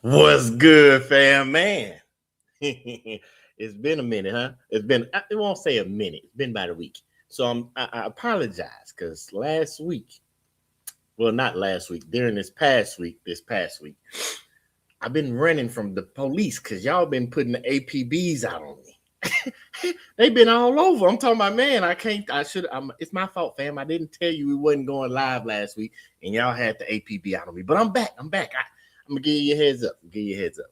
What's good, fam, man? It's been a minute, huh? I won't say a minute. It's been about a week. So I apologize because last week, well, not last week, during this past week, I've been running from the police because y'all been putting the APBs out on me. They've been all over. I'm talking about, man, it's my fault, fam. I didn't tell you we wasn't going live last week and y'all had the APB out on me. But I'm back. I'm going to give you a heads up.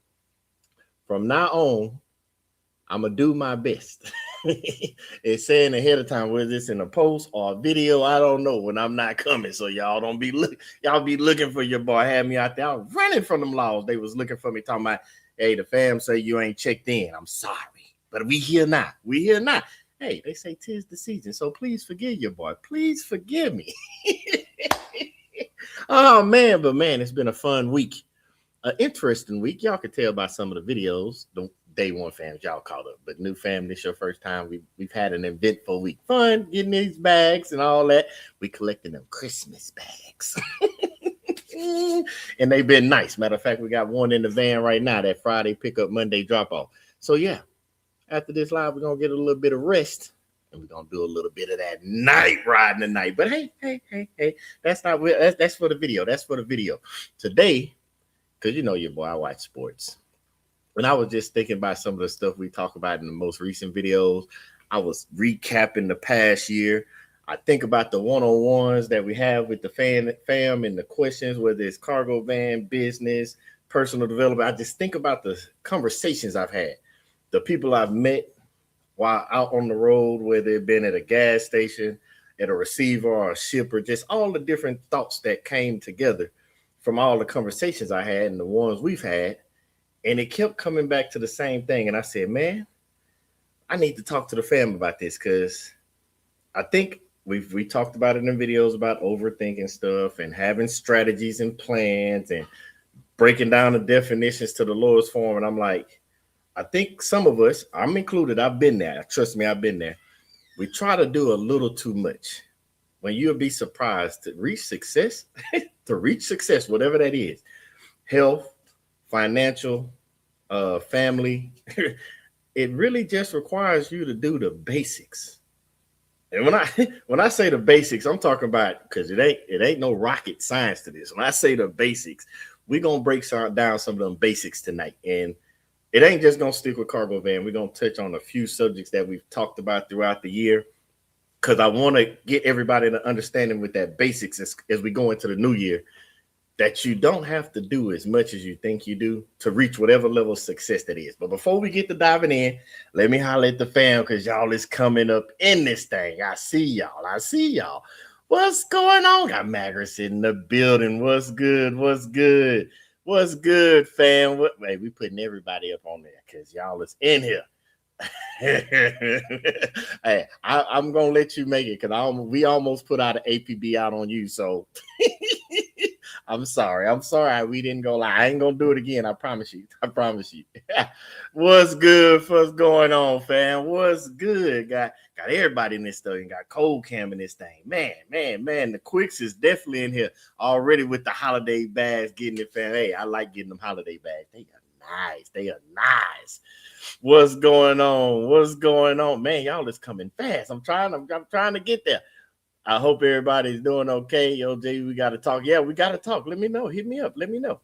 From now on, I'm gonna do my best. It's saying ahead of time whether it's in a post or a video. I don't know when I'm not coming, so y'all be looking for your boy. Had me out there. I was running from them laws. They was looking for me, talking about, hey, the fam say you ain't checked in. I'm sorry, but we here now. Hey, they say 'tis the season, so please forgive your boy. Please forgive me. Oh man, but man, it's been a fun week, an interesting week. Y'all can tell by some of the videos. The day one fans, y'all caught up, but new fam, this your first time. We've had an eventful week, fun getting these bags and all that. We collecting them Christmas bags, and they've been nice. Matter of fact, we got one in the van right now. That Friday pickup, Monday drop off. So yeah, after this live, we're gonna get a little bit of rest. And we're gonna do a little bit of that night riding tonight. But hey, that's for the video. That's for the video. Today, because you know your boy, I watch sports. And I was just thinking about some of the stuff we talk about in the most recent videos. I was recapping the past year. I think about the one-on-ones that we have with the fam and the questions, whether it's cargo van, business, personal development. I just think about the conversations I've had, the people I've met while out on the road, whether it been at a gas station, at a receiver or a shipper, just all the different thoughts that came together from all the conversations I had and the ones we've had. And it kept coming back to the same thing. And I said, man, I need to talk to the fam about this because I think we talked about it in videos about overthinking stuff and having strategies and plans and breaking down the definitions to the lowest form. And I'm like, I think some of us, I'm included, I've been there. Trust me, I've been there. We try to do a little too much. When you'll be surprised to reach success, whatever that is, health, financial, family, it really just requires you to do the basics. And when I say the basics, I'm talking about, because it ain't no rocket science to this. When I say the basics, we're gonna break down some of them basics tonight. And it ain't just gonna stick with cargo van. We're gonna touch on a few subjects that we've talked about throughout the year, because I want to get everybody to understanding with that basics as we go into the new year, that you don't have to do as much as you think you do to reach whatever level of success that is. But before we get to diving in, let me holler at the fam, because y'all is coming up in this thing. I see y'all. What's going on? Got Maggers in the building. What's good, fam? Hey, we putting everybody up on there because y'all is in here. Hey, I'm gonna let you make it because we almost put out an APB out on you. So I'm sorry. We didn't go live. I ain't gonna do it again. I promise you. What's good? What's going on, fam? What's good? Got everybody in this thing. Got Cold Cam in this thing. Man. The Quicks is definitely in here already with the holiday bags. Getting it, fam. Hey, I like getting them holiday bags. They are nice. What's going on? Man, y'all is coming fast. I'm trying to get there. I hope everybody's doing okay. Yo, Jay, we got to talk. Yeah, we got to talk. Let me know. Hit me up. Let me know.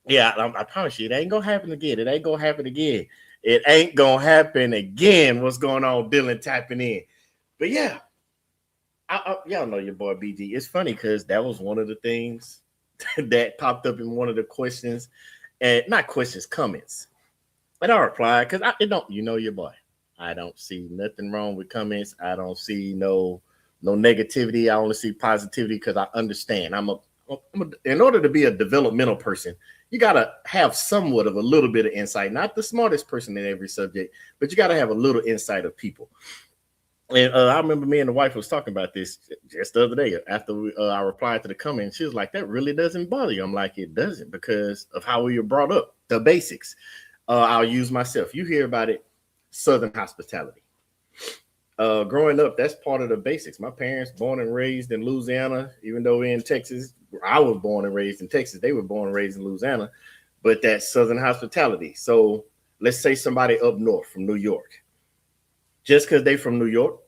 Yeah, I promise you, it ain't going to happen again. What's going on? Dylan tapping in. But yeah, y'all know your boy BG. It's funny because that was one of the things that popped up in one of the questions. And not questions, comments. But I replied because you know your boy. I don't see nothing wrong with comments. I don't see no negativity. I only see positivity because I understand. In order to be a developmental person, you got to have somewhat of a little bit of insight. Not the smartest person in every subject, but you got to have a little insight of people. And I remember me and the wife was talking about this just the other day after I replied to the comment. She was like, that really doesn't bother you. I'm like, it doesn't, because of how we were brought up, the basics. I'll use myself. You hear about it, Southern hospitality. Growing up, that's part of the basics. My parents born and raised in Louisiana, even though we're in Texas. I was born and raised in Texas. They were born and raised in Louisiana. but that Southern hospitality. So let's say somebody up north from New York, just because they from New York,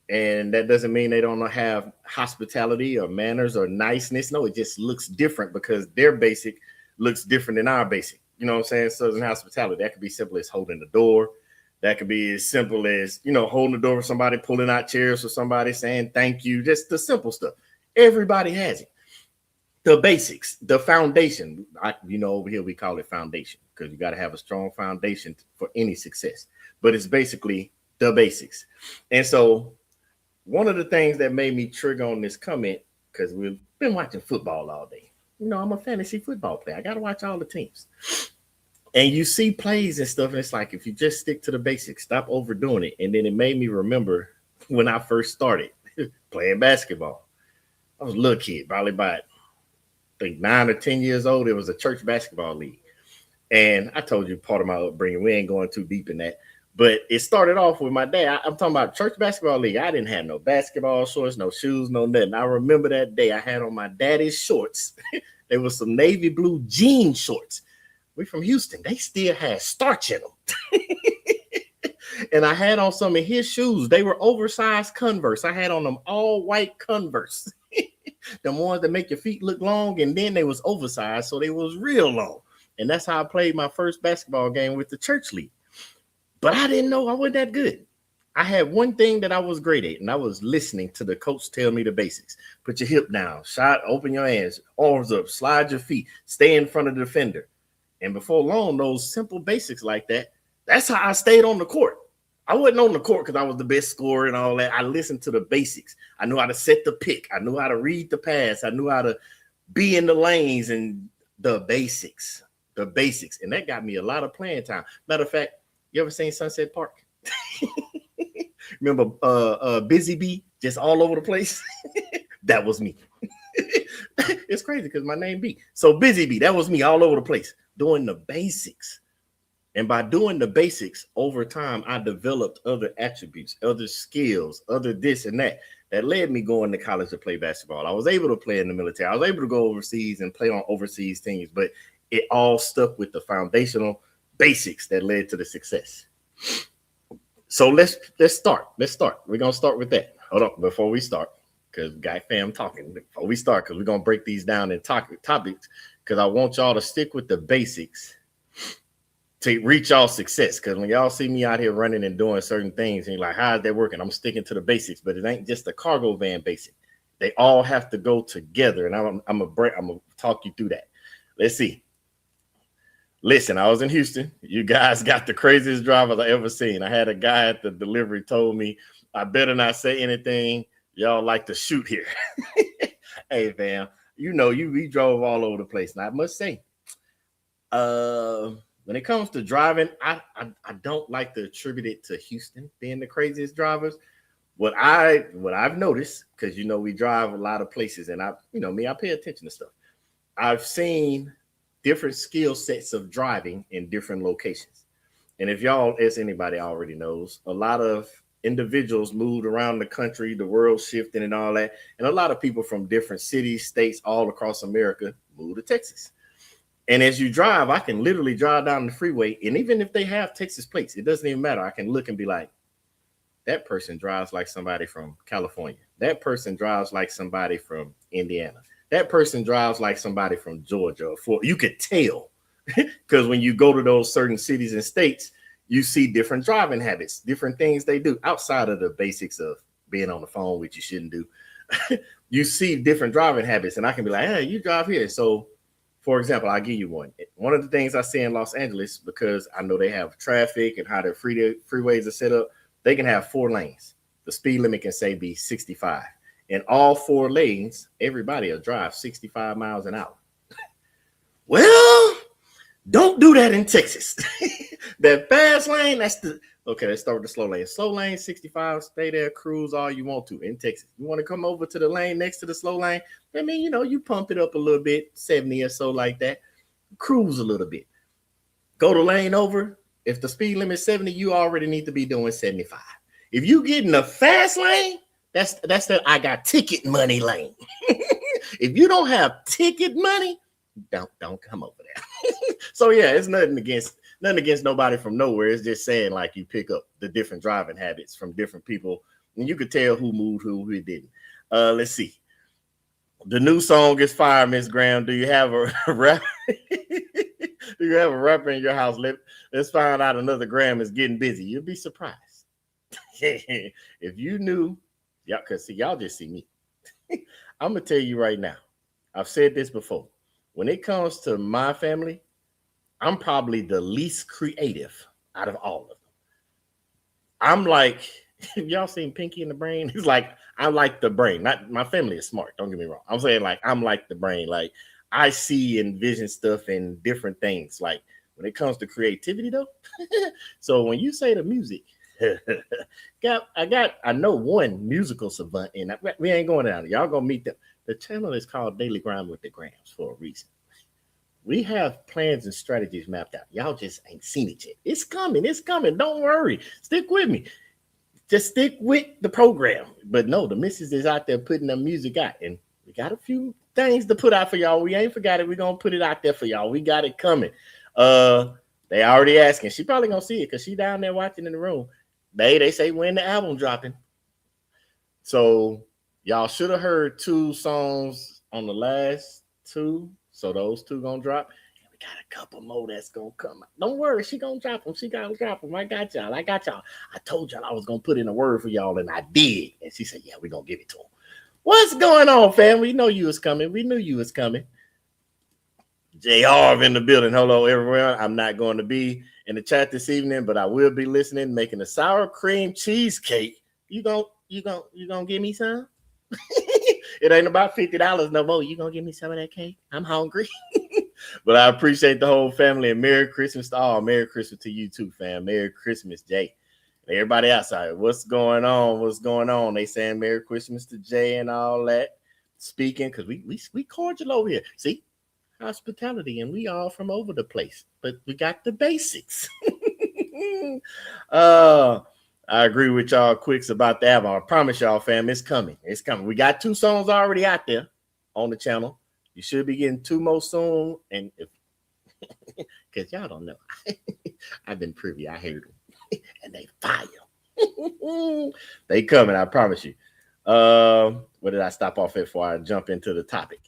and that doesn't mean they don't have hospitality or manners or niceness. No, it just looks different because their basic looks different than our basic. You know what I'm saying? Southern hospitality, that could be simple as holding the door. That could be as simple as, holding the door for somebody, pulling out chairs for somebody, saying thank you, just the simple stuff. Everybody has it. The basics, the foundation. Over here we call it foundation because you got to have a strong foundation for any success. But it's basically the basics. And so one of the things that made me trigger on this comment, because we've been watching football all day. I'm a fantasy football player. I got to watch all the teams. And you see plays and stuff, and it's like, if you just stick to the basics, stop overdoing it. And then it made me remember when I first started playing basketball. I was a little kid, probably about, I think, 9 or 10 years old. It was a church basketball league. And I told you part of my upbringing. We ain't going too deep in that. But it started off with my dad. I'm talking about church basketball league. I didn't have no basketball shorts, no shoes, no nothing. I remember that day I had on my daddy's shorts. They were some navy blue jean shorts. We from Houston. They still had starch in them. And I had on some of his shoes. They were oversized Converse. I had on them all white Converse. The ones that make your feet look long, and then they was oversized, so they was real long. And that's how I played my first basketball game with the church league. But I didn't know I wasn't that good. I had one thing that I was great at, and I was listening to the coach tell me the basics. Put your hip down, shot, open your hands, arms up, slide your feet, stay in front of the defender. And before long, those simple basics like that, that's how I stayed on the court. I wasn't on the court because I was the best scorer and all that. I listened to the basics. I knew how to set the pick. I knew how to read the pass. I knew how to be in the lanes and the basics. And that got me a lot of playing time. Matter of fact, you ever seen Sunset Park? Remember Busy Bee just all over the place? That was me. It's crazy because my name B. So Busy Bee, that was me all over the place doing the basics. And by doing the basics over time, I developed other attributes, other skills, other this and that led me going to college to play basketball. I was able to play in the military. I was able to go overseas and play on overseas teams, but it all stuck with the foundational basics that led to the success. So let's start. We're going to start with that. Hold on, before we start, because Guy Fam talking. Before we start, because we're going to break these down in topics, because I want y'all to stick with the basics to reach y'all success. Because when y'all see me out here running and doing certain things, and you're like, how is that working? I'm sticking to the basics, but it ain't just the cargo van basic. They all have to go together, and I'm gonna talk you through that. Let's see. Listen, I was in Houston. You guys got the craziest drivers I ever seen. I had a guy at the delivery told me, I better not say anything. Y'all like to shoot here. Hey, fam, we drove all over the place. And I must say, when it comes to driving, I don't like to attribute it to Houston being the craziest drivers. What I've noticed, because we drive a lot of places, and I pay attention to stuff. I've seen different skill sets of driving in different locations. And if y'all, as anybody already knows, a lot of individuals moved around the country, the world shifting and all that. And a lot of people from different cities, states, all across America moved to Texas. And as you drive, I can literally drive down the freeway. And even if they have Texas plates, it doesn't even matter. I can look and be like, that person drives like somebody from California. That person drives like somebody from Indiana. That person drives like somebody from Georgia or Florida. You could tell because when you go to those certain cities and states, you see different driving habits, different things they do outside of the basics of being on the phone, which you shouldn't do. You see different driving habits, and I can be like, hey, you drive here. So, for example, I'll give you one. One of the things I see in Los Angeles, because I know they have traffic and how their freeways are set up, they can have 4 lanes. The speed limit can say be 65. In all 4 lanes, everybody will drive 65 miles an hour. Well, don't do that in Texas. That fast lane, let's start with the slow lane. Slow lane, 65, stay there, cruise all you want to in Texas. You want to come over to the lane next to the slow lane? I mean, you pump it up a little bit, 70 or so like that. Cruise a little bit. Go to lane over. If the speed limit is 70, you already need to be doing 75. If you get in the fast lane, that's the I got ticket money lane. If you don't have ticket money, don't come over there. So yeah, it's nothing against nobody from nowhere. It's just saying like you pick up the different driving habits from different people, and you could tell who moved, who didn't. Let's see. The new song is fire, Miss Graham. Do you have a rap? Do you have a rapper in your house? Let's find out another Graham is getting busy. You'll be surprised. If you knew, y'all, because see, y'all just see me. I'm gonna tell you right now. I've said this before. When it comes to my family, I'm probably the least creative out of all of them. I'm like, y'all seen Pinky and the Brain? It's like I'm like the brain. Not my family is smart. Don't get me wrong. I'm saying like I'm like the brain. Like I see and vision stuff in different things. Like when it comes to creativity, though. So when you say the music, I know one musical savant, and we ain't going down. Y'all gonna meet them. The channel is called Daily Grind with the Grams for a reason. We have plans and strategies mapped out. Y'all just ain't seen it yet. It's coming. It's coming. Don't worry. Stick with me. Just stick with the program. But no, the missus is out there putting the music out, and we got a few things to put out for y'all. We ain't forgot it. We're gonna put it out there for y'all. We got it coming. They already asking. She probably gonna see it because she down there watching in the room. They say when the album dropping. So y'all should have heard 2 songs on the last 2. So those 2 gonna drop. And we got a couple more that's gonna come out. Don't worry, she gonna drop them. She gonna drop them. I got y'all. I told y'all I was gonna put in a word for y'all, and I did. And she said, yeah, we're gonna give it to them. What's going on, fam? We know you was coming. We knew you was coming. JR in the building. Hello, everyone. I'm not going to be in the chat this evening, but I will be listening, making a sour cream cheesecake. You gonna give me some? It ain't about $50 no more. You gonna give me some of that cake? I'm hungry. But I appreciate the whole family, and Merry Christmas to all. Merry Christmas to you too, fam. Merry Christmas, Jay. Everybody outside, what's going on? What's going on? They saying Merry Christmas to Jay and all that. Speaking, because we cordial over here. See, hospitality, and we all from over the place, but we got the basics. I agree with y'all quicks about the album. I promise y'all, fam, it's coming. It's coming. We got 2 songs already out there on the channel. You should be getting 2 more soon. And because y'all don't know, I've been privy. I heard them, and they fire. They coming. I promise you. Where did I stop off at before I jump into the topic?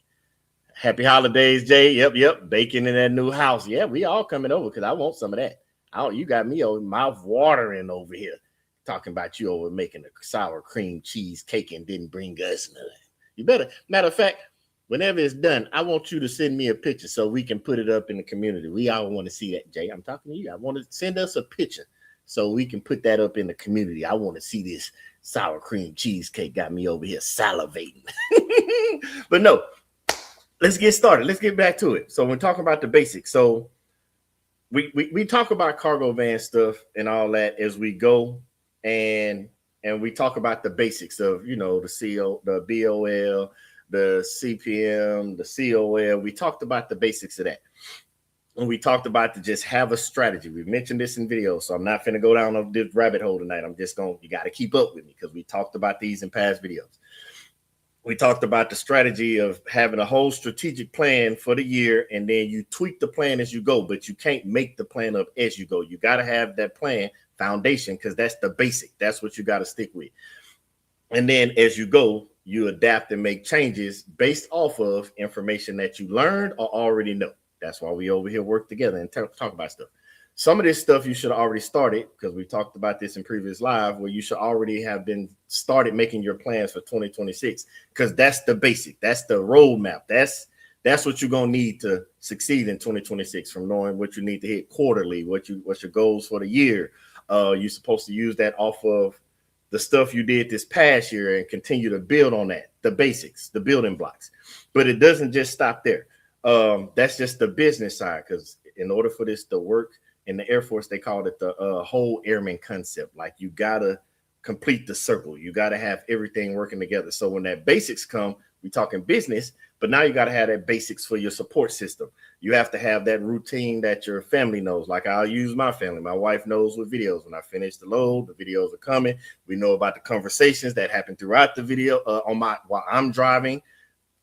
Happy holidays, Jay. Yep. Baking in that new house. Yeah, we all coming over because I want some of that. You got me over mouth watering over here. Talking about you over making a sour cream cheesecake and didn't bring us none. You better. Matter of fact, whenever it's done, I want you to send me a picture so we can put it up in the community. We all want to see that, Jay. I'm talking to you. I want to send us a picture so we can put that up in the community. I want to see this sour cream cheesecake. Got me over here salivating. But no, let's get started. Let's get back to it. So we're talking about the basics. So we talk about cargo van stuff and all that as we go. And we talk about the basics of, the CO, the BOL, the CPM, the COL. We talked about the basics of that. And we talked about to just have a strategy. We've mentioned this in videos, so I'm not going to go down this rabbit hole tonight. I'm just you got to keep up with me because we talked about these in past videos. We talked about the strategy of having a whole strategic plan for the year, and then you tweak the plan as you go, but you can't make the plan up as you go. You got to have that plan foundation because that's the basic. That's what you got to stick with. And then as you go, you adapt and make changes based off of information that you learned or already know. That's why we over here work together and talk about stuff. Some of this stuff you should have already started because we talked about this in previous live where you should already have been started making your plans for 2026 because that's the basic. That's the roadmap. That's what you're going to need to succeed in 2026 from knowing what you need to hit quarterly, what's your goals for the year. You're supposed to use that off of the stuff you did this past year and continue to build on that, the basics, the building blocks. But it doesn't just stop there. That's just the business side because in order for this to work, in the Air Force, they called it the whole airman concept. Like you got to complete the circle. You got to have everything working together. So when that basics come, we talking business, but now you got to have that basics for your support system. You have to have that routine that your family knows. Like I'll use my family. My wife knows with videos. When I finish the load, the videos are coming. We know about the conversations that happen throughout the video while I'm driving.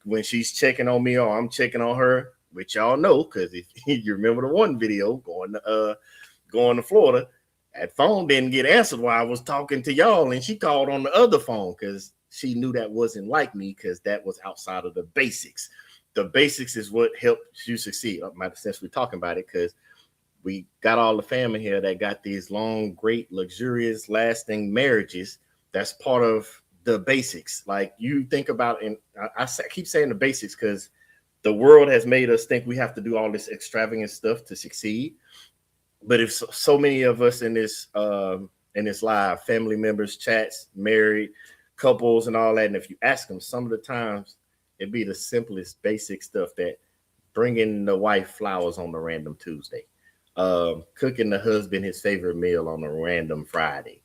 When she's checking on me or I'm checking on her, which y'all know, because if you remember the one video going to Florida, that phone didn't get answered while I was talking to y'all, and she called on the other phone because she knew that wasn't like me, because that was outside of the basics. The basics is what helps you succeed. Since we're talking about it, because we got all the family here that got these long, great, luxurious, lasting marriages. That's part of the basics. Like you think about, and I keep saying the basics because the world has made us think we have to do all this extravagant stuff to succeed. But if so many of us in this live, family members, chats, married couples, and all that, and if you ask them, some of the times it'd be the simplest, basic stuff, that bringing the wife flowers on the random Tuesday, cooking the husband his favorite meal on a random Friday,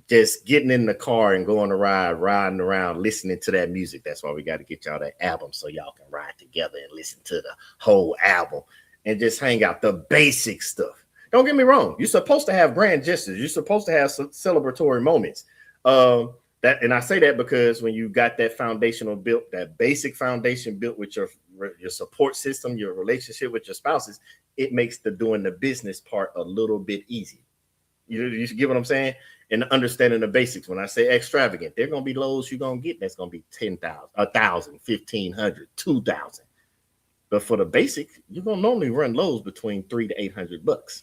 just getting in the car and going to riding around, listening to that music. That's why we got to get y'all that album so y'all can ride together and listen to the whole album and just hang out. The basic stuff. Don't get me wrong. You're supposed to have grand gestures. You're supposed to have some celebratory moments. And I say that because when you got that foundational built, that basic foundation built with your support system, your relationship with your spouses, it makes doing the business part a little bit easier. You get what I'm saying? And understanding the basics. When I say extravagant, they're going to be lows you're going to get. That's going to be 10,000, 1,000, 1,500, 2,000. But for the basic, you're going to normally run lows between $300 to $800.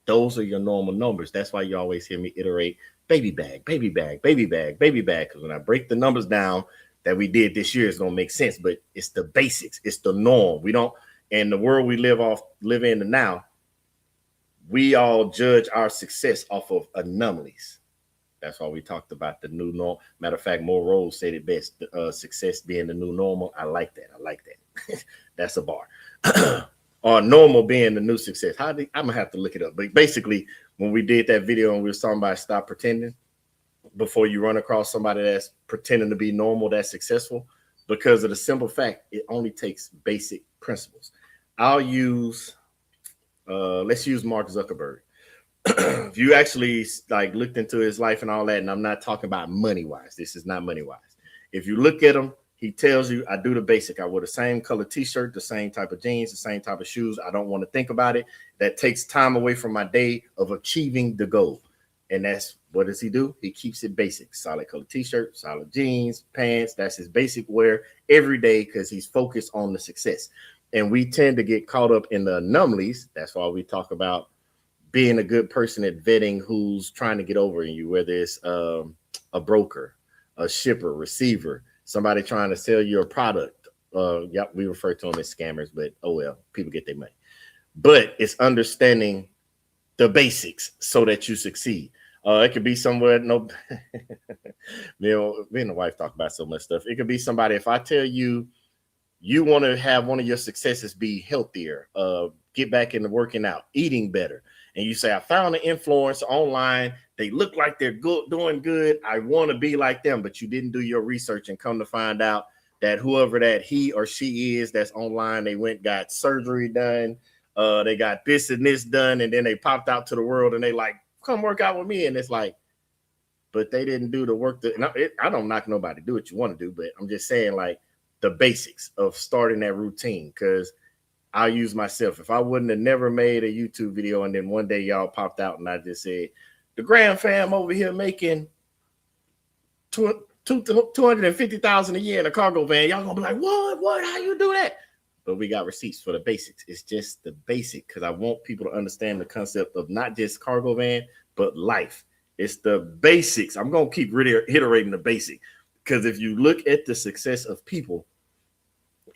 Those are your normal numbers. That's why you always hear me iterate baby bag, baby bag, baby bag, baby bag. Because when I break the numbers down that we did this year, it's going to make sense. But it's the basics. It's the norm. We don't, in the world we live in now, we all judge our success off of anomalies. That's why we talked about the new norm. Matter of fact, Mo Rose said it best, success being the new normal. I like that. That's a bar. Or normal being the new success. I'm going to have to look it up. But basically, when we did that video and we were talking about stop pretending, before you run across somebody that's pretending to be normal, that's successful, because of the simple fact, it only takes basic principles. Let's use Mark Zuckerberg. If you actually looked into his life and all that, and I'm not talking about money-wise. This is not money-wise. If you look at him, he tells you, I do the basic. I wear the same color t-shirt, the same type of jeans, the same type of shoes. I don't want to think about it. That takes time away from my day of achieving the goal. And that's, what does he do? He keeps it basic. Solid color t-shirt, solid jeans, pants. That's his basic wear every day because he's focused on the success. And we tend to get caught up in the anomalies. That's why we talk about being a good person at vetting who's trying to get over you, whether it's a broker, a shipper, receiver, somebody trying to sell you a product. We refer to them as scammers, but oh well, people get their money. But it's understanding the basics so that you succeed. It could be somewhere, me and the wife talk about so much stuff. It could be somebody, if I tell you, you want to have one of your successes be healthier, get back into working out, eating better. And you say, I found an influencer online. They look like they're doing good. I want to be like them, but you didn't do your research and come to find out that whoever that he or she is that's online, they got surgery done. They got this and this done. And then they popped out to the world and they like, come work out with me. And it's like, but they didn't do the work. I don't knock nobody. Do what you want to do. But I'm just saying the basics of starting that routine, because I'll use myself. If I wouldn't have never made a YouTube video and then one day y'all popped out and I just said, the Graham fam over here making $250,000 a year in a cargo van, y'all gonna be like, what? How you do that? But we got receipts for the basics. It's just the basic, because I want people to understand the concept of not just cargo van, but life. It's the basics. I'm gonna keep reiterating the basic, because if you look at the success of people,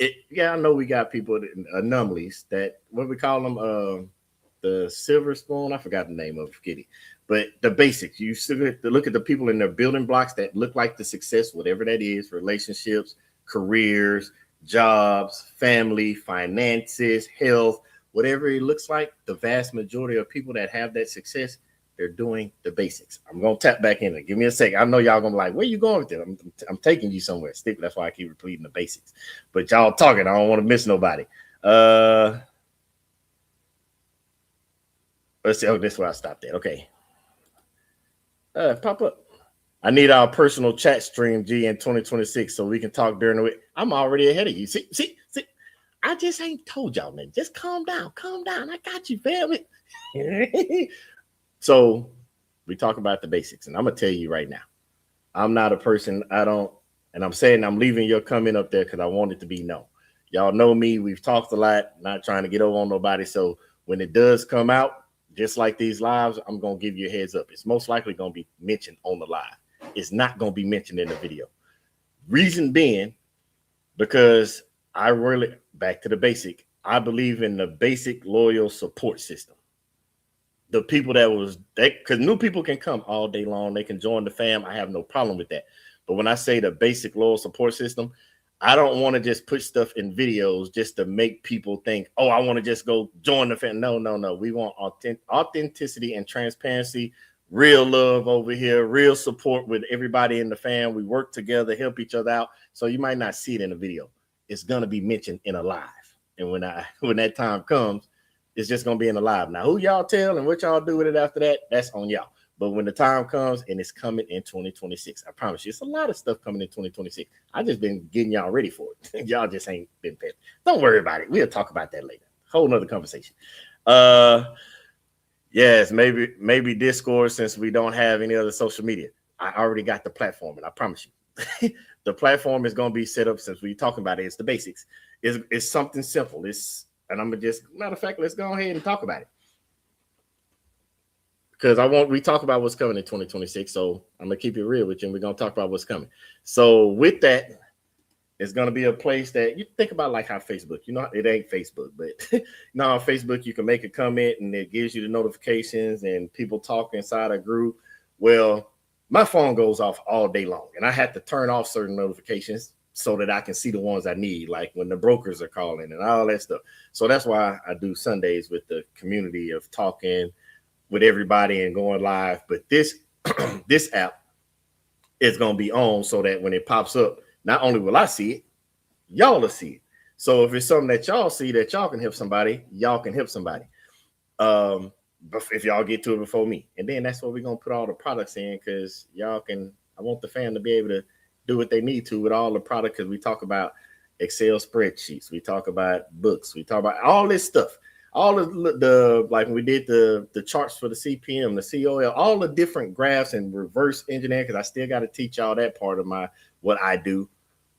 I know we got people anomalies that, what we call them, the silver spoon. I forgot the name of it, forget it. But the basics, you look at the people in their building blocks that look like the success, whatever that is, relationships, careers, jobs, family, finances, health, whatever it looks like. The vast majority of people that have that success, they're doing the basics. I'm going to tap back in there. Give me a second. I know y'all going to be like, where you going with it? I'm taking you somewhere. Stick. That's why I keep repeating the basics. But y'all talking. I don't want to miss nobody. Let's see. Oh, this is where I stopped at. Okay. Pop up. I need our personal chat stream, G, in 2026 so we can talk during the week. I'm already ahead of you. See. I just ain't told y'all nothing. Just calm down. Calm down. I got you, family. So we talk about the basics. And I'm going to tell you right now, I'm not a person, and I'm saying I'm leaving your comment up there because I want it to be known. Y'all know me. We've talked a lot, not trying to get over on nobody. So when it does come out, just like these lives, I'm going to give you a heads up. It's most likely going to be mentioned on the live. It's not going to be mentioned in the video. Reason being, because I really, back to the basic, I believe in the basic loyal support system. The people because new people can come all day long. They can join the fam. I have no problem with that. But when I say the basic loyal support system, I don't want to just put stuff in videos just to make people think, oh, I want to just go join the fam. No. We want authenticity and transparency, real love over here, real support with everybody in the fam. We work together, help each other out. So you might not see it in the video. It's going to be mentioned in a live. And when that time comes, it's just going to be in the live. Now, who y'all tell and what y'all do with it after that, that's on y'all. But when the time comes, and it's coming in 2026, I promise you, it's a lot of stuff coming in 2026. I just been getting y'all ready for it. Y'all just ain't been paid. Don't worry about it. We'll talk about that later. Whole nother conversation. Yes, maybe Discord, since we don't have any other social media. I already got the platform, and I promise you, the platform is going to be set up since we're talking about it. It's the basics. It's something simple. And I'm gonna just, matter of fact, let's go ahead and talk about it. Because we talk about what's coming in 2026. So I'm gonna keep it real with you, and we're gonna talk about what's coming. So with that, it's gonna be a place that you think about, like how Facebook, it ain't Facebook, but on Facebook you can make a comment and it gives you the notifications and people talk inside a group. Well, my phone goes off all day long, and I have to turn off certain notifications so that I can see the ones I need, like when the brokers are calling and all that stuff. So that's why I do Sundays with the community of talking with everybody and going live. But this this app is going to be on so that when it pops up, not only will I see it, y'all will see it. So if it's something that y'all see that y'all can help somebody, y'all can help somebody. But if y'all get to it before me, and then that's where we're going to put all the products in, because I want the fan to be able to do what they need to with all the product, because we talk about Excel spreadsheets, we talk about books, we talk about all this stuff, all the like when we did the charts for the CPM, the COL, all the different graphs and reverse engineering, because I still got to teach y'all that part of what I do,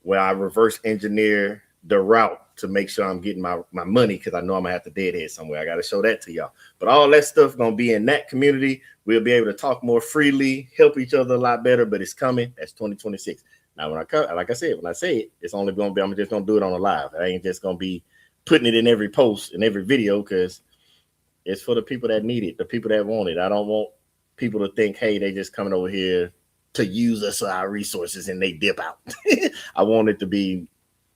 where I reverse engineer the route to make sure I'm getting my money, because I know I'm gonna have to deadhead somewhere. I got to show that to y'all. But all that stuff gonna be in that community. We'll be able to talk more freely, help each other a lot better. But it's coming. That's 2026. Now, when I say it, it's only gonna be, I'm just gonna do it on a live. I ain't just gonna be putting it in every post and every video, because it's for the people that need it, the people that want it. I don't want people to think, hey, they just coming over here to use us or our resources and they dip out. I want it to be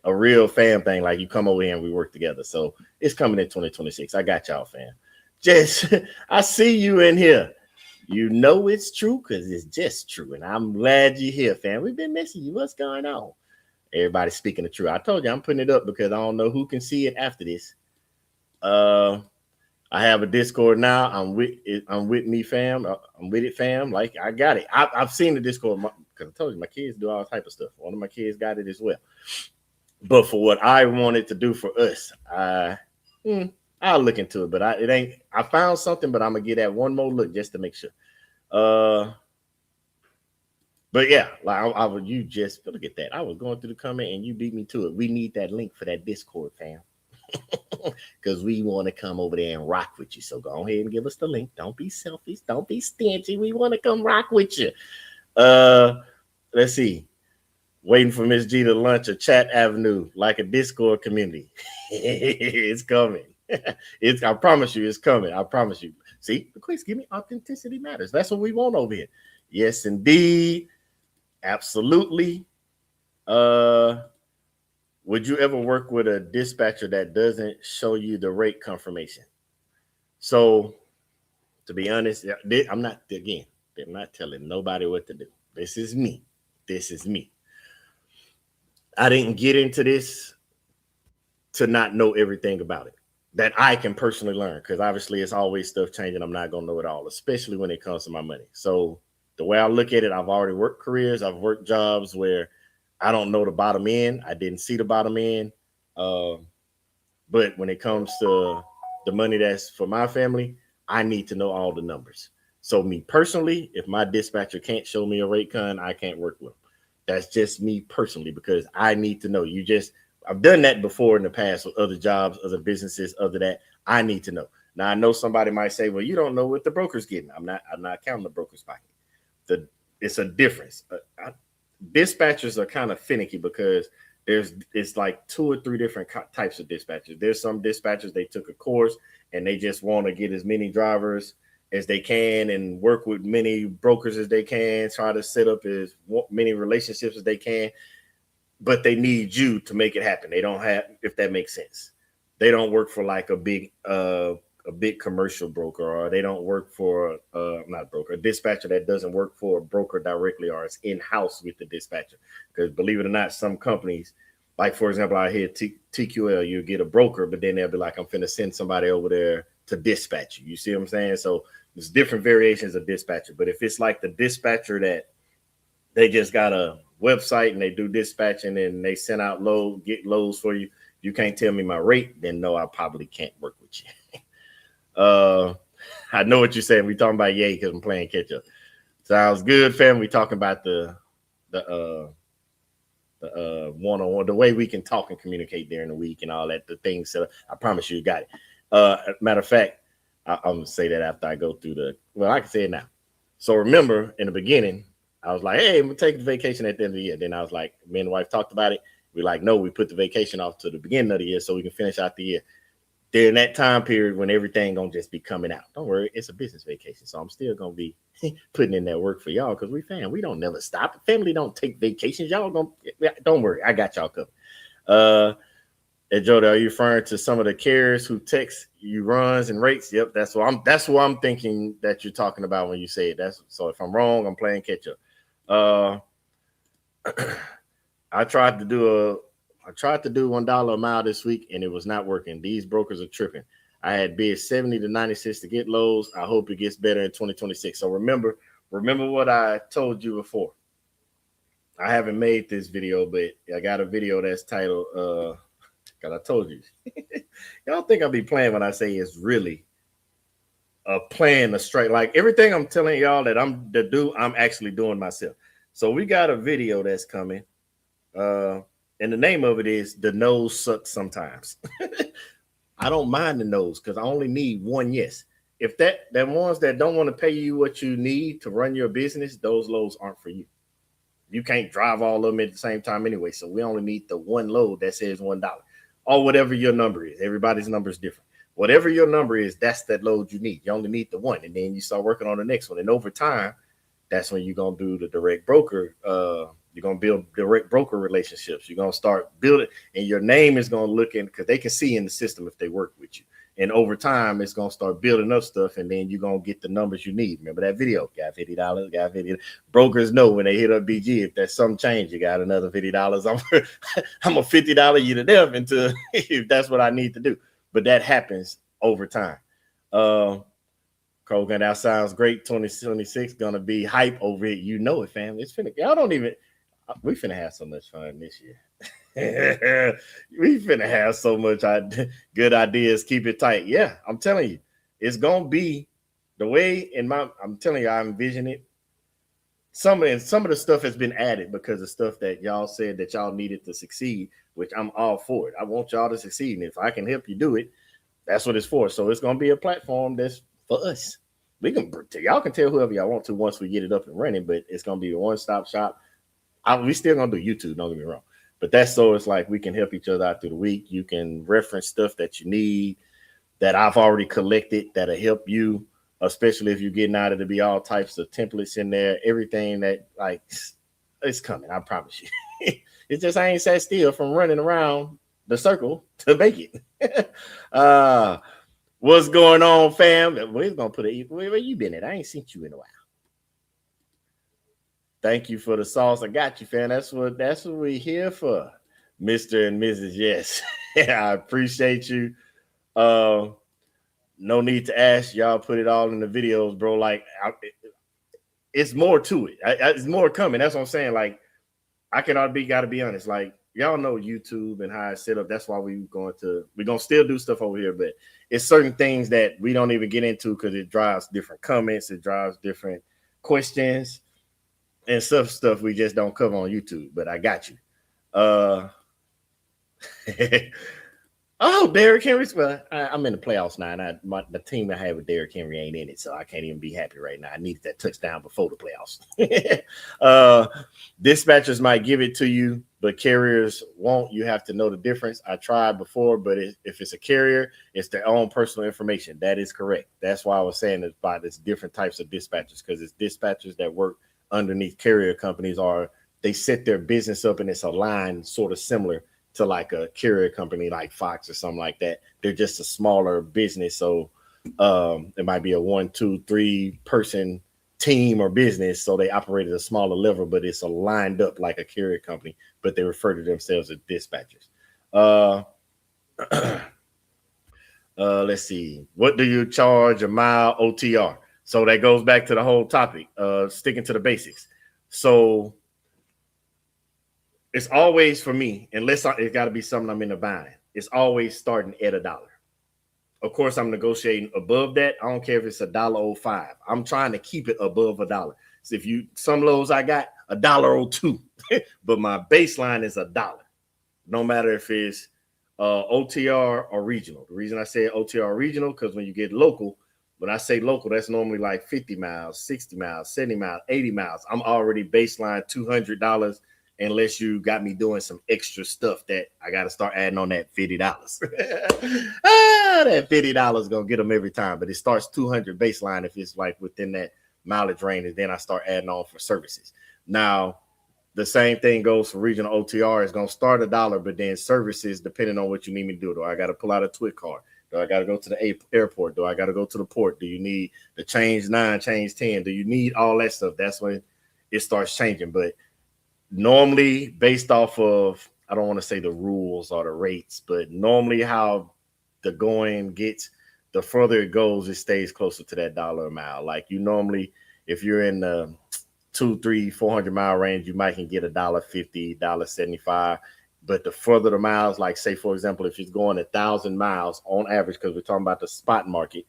a real fam thing, like you come over here and we work together. So it's coming in 2026. I got y'all, fam. Jess, I see you in here. You know it's true because it's just true. And I'm glad you're here, fam. We've been missing you. What's going on? Everybody speaking the truth. I told you I'm putting it up because I don't know who can see it after this. I have a Discord now. I'm with me, fam. I'm with it, fam. Like, I got it. I've seen the Discord because I told you my kids do all type of stuff. One of my kids got it as well. But for what I wanted to do for us, I'll look into it. But I found something, but I'm gonna get that one more look just to make sure. But yeah, like you just look at that. I was going through the comment and you beat me to it. We need that link for that Discord, fam. Because we want to come over there and rock with you. So go ahead and give us the link. Don't be selfish. Don't be stingy. We want to come rock with you. Let's see. Waiting for Miss G to launch a chat avenue like a Discord community. It's coming. I promise you, it's coming. I promise you. See, the quiz, give me authenticity matters. That's what we want over here. Yes, indeed. Absolutely. Would you ever work with a dispatcher that doesn't show you the rate confirmation? So, to be honest, I'm not telling nobody what to do. This is me. I didn't get into this to not know everything about it that I can personally learn, because obviously it's always stuff changing. I'm not going to know it all, especially when it comes to my money. So the way I look at it, I've already worked careers. I've worked jobs where I don't know the bottom end. I didn't see the bottom end. But when it comes to the money that's for my family, I need to know all the numbers. So me personally, if my dispatcher can't show me a rate con, I can't work with them. That's just me personally because I need to know. I've done that before in the past with other jobs, other businesses, other that I need to know. Now I know somebody might say, "Well, you don't know what the broker's getting." I'm not counting the broker's pocket. It's a difference. Dispatchers are kind of finicky because it's like 2 or 3 different types of dispatchers. There's some dispatchers they took a course and they just want to get as many drivers as they can and work with many brokers as they can, try to set up as many relationships as they can, but they need you to make it happen. They don't have, if that makes sense. They don't work for like a big commercial broker, or they don't work for not a broker, a dispatcher that doesn't work for a broker directly or is in-house with the dispatcher. Because believe it or not, some companies, like for example, I hear TQL, you get a broker, but then they'll be like, I'm finna send somebody over there to dispatch you. You see what I'm saying? So there's different variations of dispatcher. But if it's like the dispatcher that they just got a website and they do dispatching and they send out get loads for you, you can't tell me my rate, then no, I probably can't work with you. I know what you're saying. We talking about yay because I'm playing catch up. Sounds good, fam. We talking about the one-on-one, the way we can talk and communicate during the week and all that, the things. So I promise you got it. Matter of fact, I'm gonna say that after I go through I can say it now. So remember in the beginning, I was like, hey, I'm gonna take the vacation at the end of the year. Then I was like, me and the wife talked about it. We're like, no, we put the vacation off to the beginning of the year so we can finish out the year. During that time period when everything gonna just be coming out. Don't worry, it's a business vacation. So I'm still gonna be putting in that work for y'all because we don't never stop. Family don't take vacations. Y'all don't worry, I got y'all covered. And Jody, are you referring to some of the carriers who text you runs and rates? Yep, that's what I'm thinking that you're talking about when you say it. So if I'm wrong, I'm playing catch up. I tried to do $1 a mile this week and it was not working. These brokers are tripping. I had bid 70 to 96 to get lows. I hope it gets better in 2026. So remember what I told you before. I haven't made this video, but I got a video that's titled because I told you. Y'all think I'll be playing when I say it's really a plan, a straight. Like everything I'm telling y'all that I'm actually doing myself. So we got a video that's coming. And the name of it is The Nose Sucks Sometimes. I don't mind the nose because I only need one yes. If that ones that don't want to pay you what you need to run your business, those loads aren't for you. You can't drive all of them at the same time anyway. So we only need the one load that says $1 or whatever your number is. Everybody's number is different. Whatever your number is, that's that load you need. You only need the one. And then you start working on the next one. And over time, that's when you're going to do the direct broker. You're going to build direct broker relationships. You're going to start building, and your name is going to look in because they can see in the system if they work with you. And over time, it's going to start building up stuff, and then you're going to get the numbers you need. Remember that video? Got $50, got $50. Brokers know when they hit up BG, if there's some change, you got another $50. I'm a $50 you to them into if that's what I need to do. But that happens over time. Kogan, that sounds great. 2026 gonna be hype over it. You know it, fam. It's finna. Y'all don't even. We finna have so much fun this year. We finna have so much good ideas. Keep it tight. Yeah, I'm telling you, it's gonna be the way. I'm telling you, I envision it. Some of the stuff has been added because of stuff that y'all said that y'all needed to succeed, which I'm all for it. I want y'all to succeed, and if I can help you do it, that's what it's for. So it's gonna be a platform that's for us. Y'all can tell whoever y'all want to once we get it up and running, but it's gonna be a one-stop shop. We still gonna do YouTube, don't get me wrong, but that's so it's like we can help each other out through the week. You can reference stuff that you need that I've already collected that'll help you, especially if you're getting out of to be all types of templates in there. Everything that like it's coming, I promise you. It's just I ain't sat still from running around the circle to make it. What's going on, fam? We're gonna put it. Where you been at? I ain't seen you in a while. Thank you for the sauce. I got you, fam. That's what we're here for, Mr. and Mrs. Yes. I appreciate you. No need to ask. Y'all put it all in the videos, bro. Like it's more to it. It's more coming. That's what I'm saying. Like I gotta be honest. Like y'all know YouTube and how it's set up. That's why we're gonna still do stuff over here, but it's certain things that we don't even get into because it drives different comments, it drives different questions and stuff we just don't cover on YouTube. But I got you. Oh, Derrick Henry. Well, I'm in the playoffs now, and the team I have with Derrick Henry ain't in it, so I can't even be happy right now. I needed that touchdown before the playoffs. Dispatchers might give it to you, but carriers won't. You have to know the difference. I tried before, but if it's a carrier, it's their own personal information. That is correct. That's why I was saying about this different types of dispatchers, because it's dispatchers that work underneath carrier companies, or they set their business up and it's aligned sort of similar to like a carrier company like Fox or something like that. They're just a smaller business. So it might be a 1, 2, 3 person team or business. So they operate at a smaller level, but it's aligned up like a carrier company, but they refer to themselves as dispatchers. Let's see. What do you charge a mile OTR? So that goes back to the whole topic, sticking to the basics. So it's always, for me, unless it's got to be something I'm in a bind, it's always starting at $1. Of course, I'm negotiating above that. I don't care if it's $1.05. I'm trying to keep it above $1. So if some lows I got $1.02, but my baseline is $1. No matter if it's OTR or regional. The reason I say OTR regional, because when you get local, when I say local, that's normally like 50 miles, 60 miles, 70 miles, 80 miles. I'm already baseline $200. Unless you got me doing some extra stuff that I got to start adding on that $50. That $50 is going to get them every time, but it starts 200 baseline if it's like within that mileage range, and then I start adding on for services. Now, the same thing goes for regional OTR. It's going to start $1, but then services, depending on what you need me to do. Do I got to pull out a TWIC card? Do I got to go to the airport? Do I got to go to the port? Do you need the change 9, change 10? Do you need all that stuff? That's when it starts changing, but normally based off of, I don't want to say the rules or the rates, but normally how the going gets, the further it goes, it stays closer to that $1 a mile. Like you normally, if you're in the 200, 300, 400 mile range, you might can get $1.50, $1.75. But the further the miles, like say, for example, if it's going 1,000 miles on average, because we're talking about the spot market,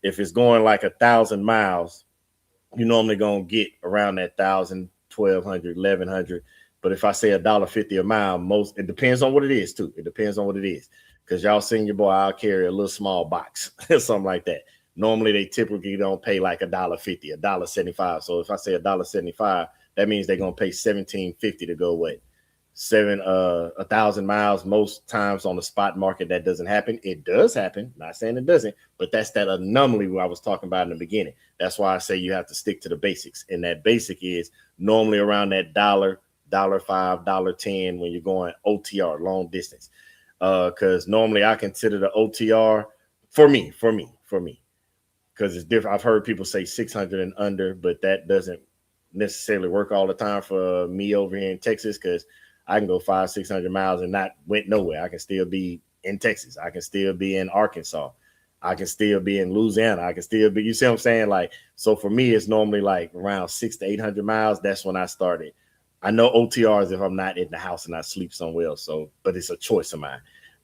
if it's going like 1,000 miles, you're normally going to get around that 1,000, 1,200, 1,100. But if I say $1.50 a mile, it depends on what it is too. It depends on what it is. Because y'all seen your boy, I'll carry a little small box, something like that. Normally they typically don't pay like $1.50, $1.75. So if I say $1.75, that means they're gonna pay $17.50 to go away. 1,000 miles. Most times on the spot market, that doesn't happen. It does happen. Not saying it doesn't, but that's that anomaly I was talking about in the beginning. That's why I say you have to stick to the basics. And that basic is normally around that $1, $1.05, $1.10 when you're going OTR, long distance. Because normally I consider the OTR for me, because it's different. I've heard people say 600 and under, but that doesn't necessarily work all the time for me over here in Texas, because I can go 500, 600 miles and not went nowhere. I can still be in Texas. I can still be in Arkansas. I can still be in Louisiana. I can still be, you see what I'm saying? Like, so for me, it's normally like around 600 to 800 miles. That's when I started. I know OTRs if I'm not in the house and I sleep somewhere else. So, but it's a choice of mine.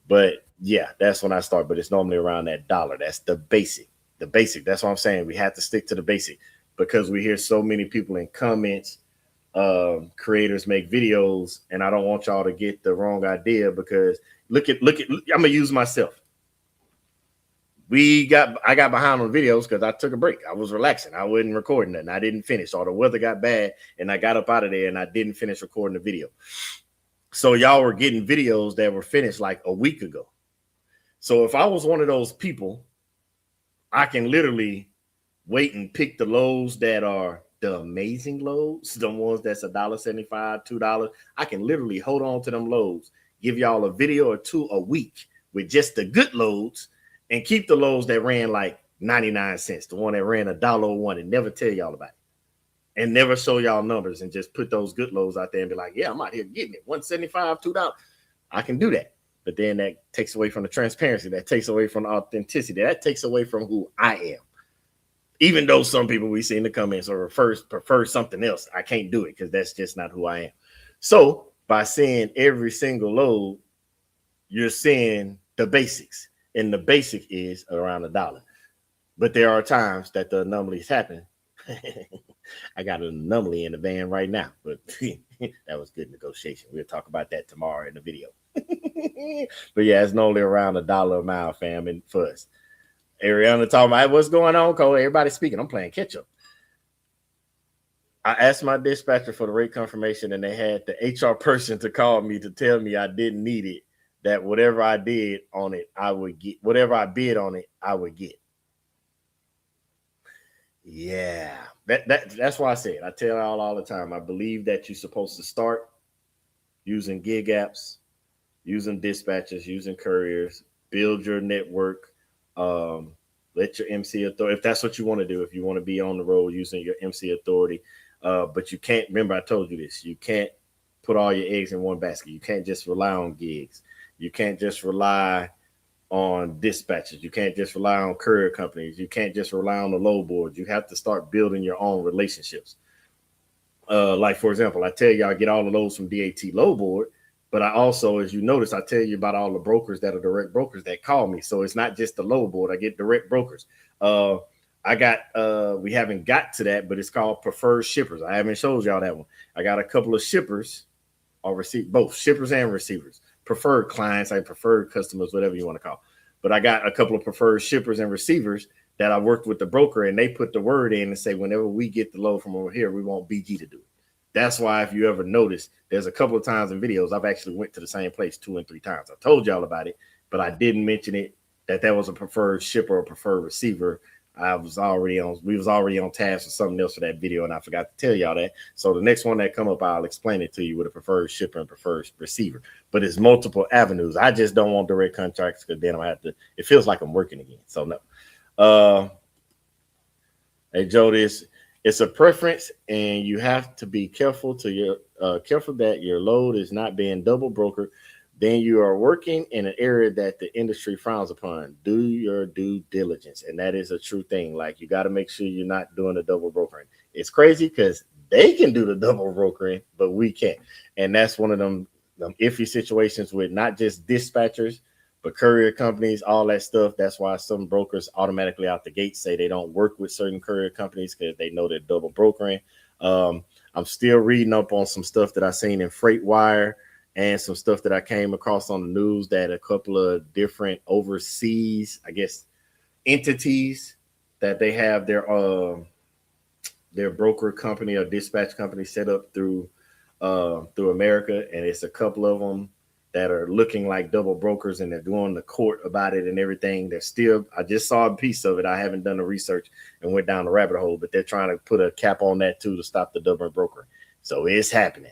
But yeah, that's when I start. But it's normally around that $1. That's the basic. The basic. That's what I'm saying. We have to stick to the basic, because we hear so many people in comments, creators make videos, and I don't want y'all to get the wrong idea, because look at I'm gonna use myself. I got behind on videos because I took a break. I was relaxing. I wasn't recording nothing. I didn't finish. Or the weather got bad and I got up out of there and I didn't finish recording the video. So y'all were getting videos that were finished like a week ago. So if I was one of those people, I can literally wait and pick the lows that are the amazing lows, the ones that's $1.75, $2. I can literally hold on to them lows, give y'all a video or two a week with just the good loads, and keep the lows that ran like 99 cents, the one that ran $1.01, and never tell y'all about it, and never show y'all numbers, and just put those good lows out there and be like, yeah, I'm out here getting it, $1.75, $2. I can do that. But then that takes away from the transparency. That takes away from the authenticity. That takes away from who I am. Even though some people we see in the comments or prefer something else, I can't do it because that's just not who I am. So by seeing every single load, you're seeing the basics. And the basic is around $1. But there are times that the anomalies happen. I got an anomaly in the van right now, but that was good negotiation. We'll talk about that tomorrow in the video. But yeah, it's normally around $1 a mile, fam, and for us. Ariana talking about what's going on, Cole. Everybody speaking. I'm playing catch up. I asked my dispatcher for the rate confirmation, and they had the HR person to call me to tell me I didn't need it. That whatever I did on it, I would get. Whatever I bid on it, I would get. Yeah, that's why I said. I tell y'all all the time. I believe that you're supposed to start using gig apps, using dispatchers, using couriers, build your network. Let your MC authority, if that's what you want to do, if you want to be on the road using your MC authority, but you can't, remember I told you this, you can't put all your eggs in one basket. You can't just rely on gigs. You can't just rely on dispatchers. You can't just rely on courier companies. You can't just rely on the load boards. You have to start building your own relationships. Like, for example, I tell you I get all the loads from DAT load board, but I also, as you notice, I tell you about all the brokers that are direct brokers that call me. So it's not just the load board. I get direct brokers. I got, we haven't got to that, but it's called preferred shippers. I haven't showed y'all that one. I got a couple of shippers or receive both shippers and receivers, preferred clients, like preferred customers, whatever you want to call. But I got a couple of preferred shippers and receivers that I worked with the broker, and they put the word in and say, whenever we get the load from over here, we want BG to do it. That's why if you ever notice, there's a couple of times in videos, I've actually went to the same place 2 and 3 times. I told y'all about it, but I didn't mention it, that was a preferred shipper or preferred receiver. We was already on task for something else for that video, and I forgot to tell y'all that. So the next one that come up, I'll explain it to you with a preferred shipper and preferred receiver. But it's multiple avenues. I just don't want direct contracts because then I have to. It feels like I'm working again. So no. Hey Joe, it's a preference, and you have to be careful that your load is not being double brokered. Then you are working in an area that the industry frowns upon. Do your due diligence. And that is a true thing. Like, you got to make sure you're not doing the double brokering. It's crazy because they can do the double brokering, but we can't. And that's one of them iffy situations with not just dispatchers, but courier companies, all that stuff. That's why some brokers automatically out the gate say they don't work with certain courier companies because they know they're double brokering. I'm still reading up on some stuff that I seen in FreightWire, and some stuff that I came across on the news that a couple of different overseas, I guess, entities that they have their broker company or dispatch company set up through America, and it's a couple of them that are looking like double brokers, and they're going to court about it and everything. They're still, I just saw a piece of it. I haven't done the research and went down the rabbit hole, but they're trying to put a cap on that too to stop the double broker. So it's happening.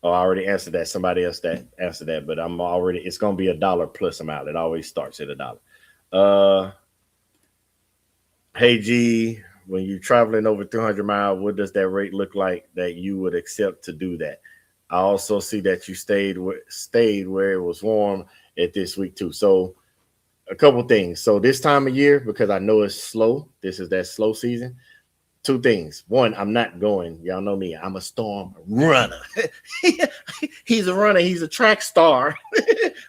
Oh, I already answered that. Somebody else that answered that, but it's going to be $1 plus amount. It always starts at $1. Hey, G, when you're traveling over 300 miles, what does that rate look like that you would accept to do that? I also see that you stayed where it was warm at this week too. So a couple things. So this time of year, because I know it's slow, this is that slow season. 2 things. One, I'm not going. Y'all know me. I'm a storm runner. He's a runner. He's a track star.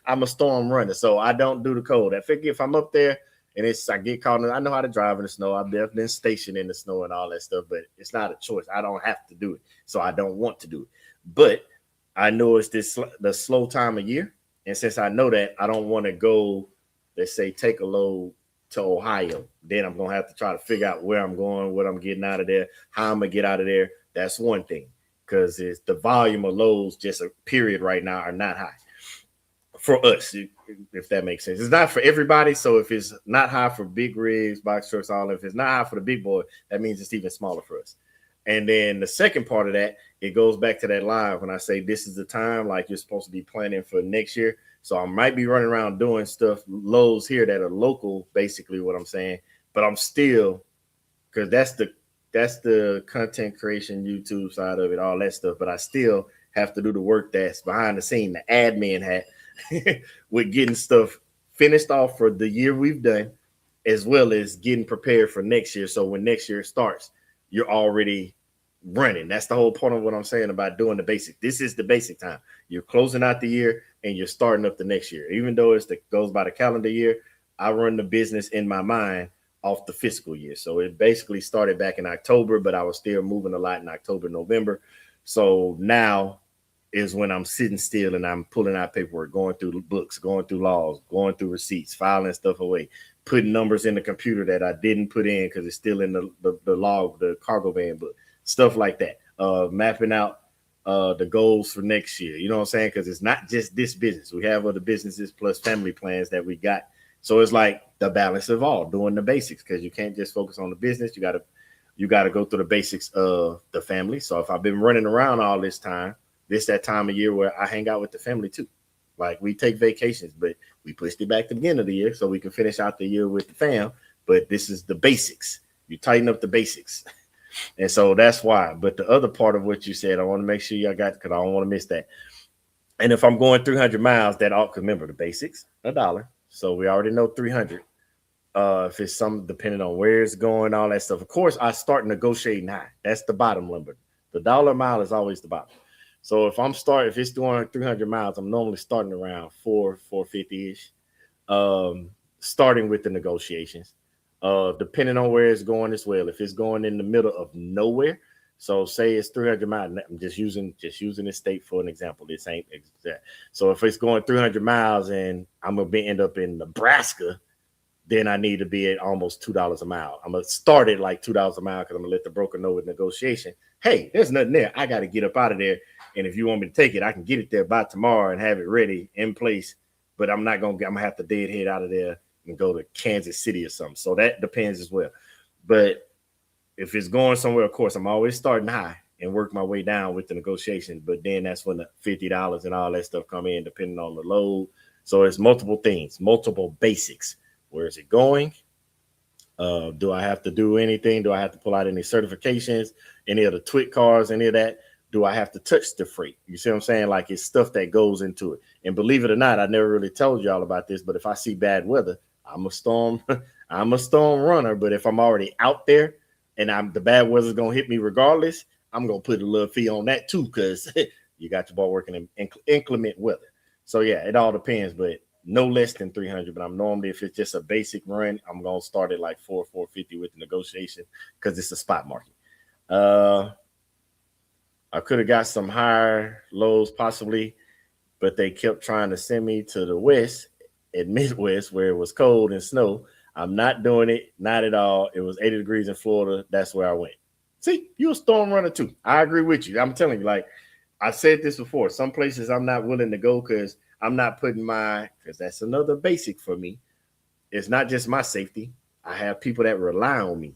I'm a storm runner. So I don't do the cold. I figure if I'm up there and I get caught in, I know how to drive in the snow. I've been stationed in the snow and all that stuff, but it's not a choice. I don't have to do it. So I don't want to do it. But I know it's the slow time of year. And since I know that, I don't want to go, let's say, take a load to Ohio. Then I'm gonna have to try to figure out where I'm going, what I'm getting out of there, how I'm gonna get out of there. That's one thing, because it's the volume of loads just a period right now are not high for us, if that makes sense. It's not for everybody. So if it's not high for big rigs, box trucks, all, if it's not high for the big boy, that means it's even smaller for us. And then the second part of that, it goes back to that line when I say this is the time, like you're supposed to be planning for next year. So I might be running around doing stuff, loads here that are local, basically what I'm saying. But I'm still, because that's the content creation, YouTube side of it, all that stuff. But I still have to do the work that's behind the scene, the admin hat, with getting stuff finished off for the year we've done, as well as getting prepared for next year. So when next year starts, you're already running. That's the whole point of what I'm saying about doing the basic. This is the basic time. You're closing out the year and you're starting up the next year. Even though goes by the calendar year, I run the business in my mind off the fiscal year. So it basically started back in October, but I was still moving a lot in October, November. So now is when I'm sitting still and I'm pulling out paperwork, going through books, going through laws, going through receipts, filing stuff away, putting numbers in the computer that I didn't put in because it's still in the log, the cargo van book, stuff like that. Mapping out the goals for next year. You know what I'm saying? Because it's not just this business. We have other businesses plus family plans that we got. So it's like the balance of all, doing the basics, because you can't just focus on the business. You gotta go through the basics of the family. So if I've been running around all this time, this that time of year where I hang out with the family too. Like we take vacations, but we pushed it back to the beginning of the year so we can finish out the year with the fam. But this is the basics. You tighten up the basics. And so that's why. But the other part of what you said, I want to make sure y'all got, because I don't want to miss that. And if I'm going 300 miles, that ought to remember the basics, $1. So we already know 300. If it's some, depending on where it's going, all that stuff. Of course, I start negotiating high. That's the bottom number. The dollar mile is always the bottom. So if if it's doing 300 miles, I'm normally starting around 450-ish, starting with the negotiations. Depending on where it's going as well. If it's going in the middle of nowhere, so say it's 300 miles. I'm just using this state for an example. This ain't exact. So if it's going 300 miles and I'm gonna end up in Nebraska, then I need to be at almost $2 a mile. I'm gonna start at like $2 a mile because I'm gonna let the broker know with negotiation. Hey, there's nothing there. I got to get up out of there. And if you want me to take it, I can get it there by tomorrow and have it ready in place. But I'm gonna have to deadhead out of there and go to Kansas City or something. So that depends as well. But if it's going somewhere, of course, I'm always starting high and work my way down with the negotiation. But then that's when the $50 and all that stuff come in, depending on the load. So it's multiple things, multiple basics. Where is it going? Do I have to do anything? Do I have to pull out any certifications, any of the TWIC cards, any of that? Do I have to touch the freight? You see what I'm saying? Like it's stuff that goes into it. And believe it or not, I never really told y'all about this, but if I see bad weather, I'm a storm runner. But if I'm already out there and the bad weather's gonna hit me regardless, I'm gonna put a little fee on that too, because you got your ball working in inclement weather. So yeah, it all depends, but no less than 300. But I'm normally, if it's just a basic run, I'm gonna start at like 450 with the negotiation because it's a spot market. I could have got some higher lows possibly, but they kept trying to send me to the west at Midwest where it was cold and snow. I'm not doing it, not at all. It was 80 degrees in Florida. That's where I went. See, you a storm runner too. I agree with you. I'm telling you, like I said this before, some places I'm not willing to go because I'm not putting because that's another basic for me. It's not just my safety. I have people that rely on me,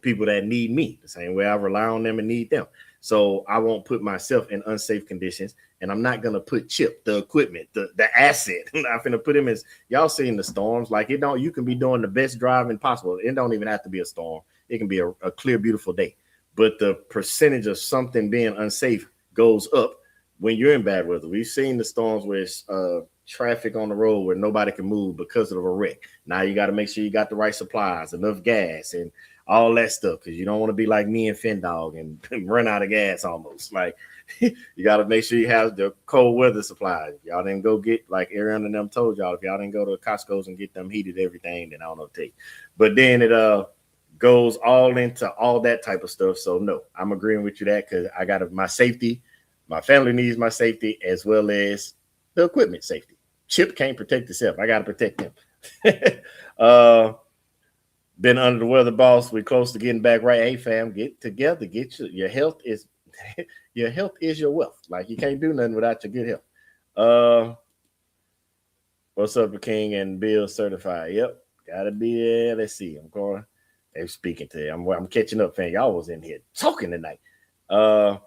people that need me the same way I rely on them and need them. So I won't put myself in unsafe conditions, and I'm not gonna put Chip, the equipment, the asset. I'm not gonna put him as y'all seen the storms. Like you can be doing the best driving possible. It don't even have to be a storm. It can be a clear, beautiful day. But the percentage of something being unsafe goes up when you're in bad weather. We've seen the storms where it's traffic on the road where nobody can move because of a wreck. Now you got to make sure you got the right supplies, enough gas, and all that stuff, because you don't want to be like me and FinDog and run out of gas almost. Like you got to make sure you have the cold weather supplies. If y'all didn't go get, like Aaron and them told y'all, if y'all didn't go to Costco's and get them heated everything, then I don't know what to take. But then it goes all into all that type of stuff. So no, I'm agreeing with you that because I got my safety. My family needs my safety as well as the equipment safety. Chip can't protect himself. I got to protect him. Been under the weather, boss. We're close to getting back right. Hey, fam, get together. Get your health is your health is your wealth. Like you can't do nothing without your good health. What's up, King and Bill certified? Yep, gotta be there. Let's see. I'm going. They're speaking to you. I'm catching up, fam. Y'all was in here talking tonight. I'm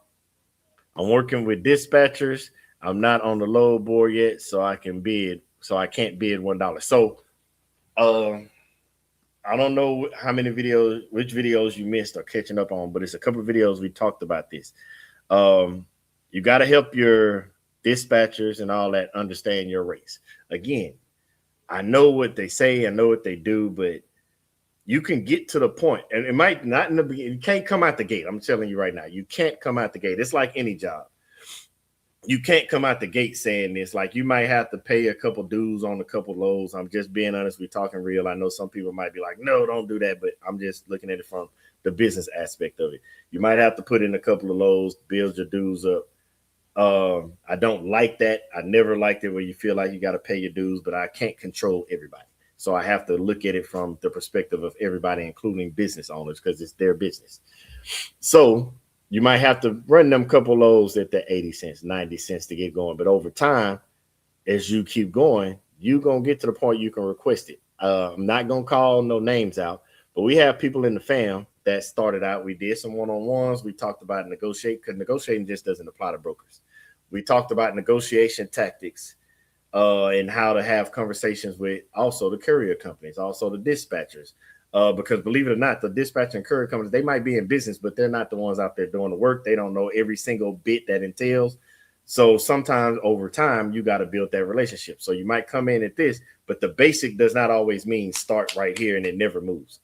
working with dispatchers. I'm not on the load board yet, so I can bid. So I can't bid $1. So, I don't know which videos you missed or catching up on, but it's a couple of videos we talked about this. You got to help your dispatchers and all that understand your race. Again, I know what they say, I know what they do, but you can get to the point, and it might not in the beginning. You can't come out the gate. I'm telling you right now, you can't come out the gate. It's like any job. You can't come out the gate saying this. Like, you might have to pay a couple dues on a couple loads. I'm just being honest. We're talking real. I know some people might be like, no, don't do that. But I'm just looking at it from the business aspect of it. You might have to put in a couple of loads, build your dues up. I don't like that. I never liked it where you feel like you got to pay your dues, but I can't control everybody. So I have to look at it from the perspective of everybody, including business owners, because it's their business. So you might have to run them couple loads at the 80 cents, 90 cents to get going. But over time, as you keep going, you're going to get to the point you can request it. I'm not going to call no names out, but we have people in the fam that started out. We did some one-on-ones. We talked about negotiate, because negotiating just doesn't apply to brokers. We talked about negotiation tactics and how to have conversations with also the courier companies, also the dispatchers. Because believe it or not, the dispatch and courier companies, they might be in business, but they're not the ones out there doing the work. They don't know every single bit that entails. So sometimes over time, you got to build that relationship. So you might come in at this, but the basic does not always mean start right here and it never moves.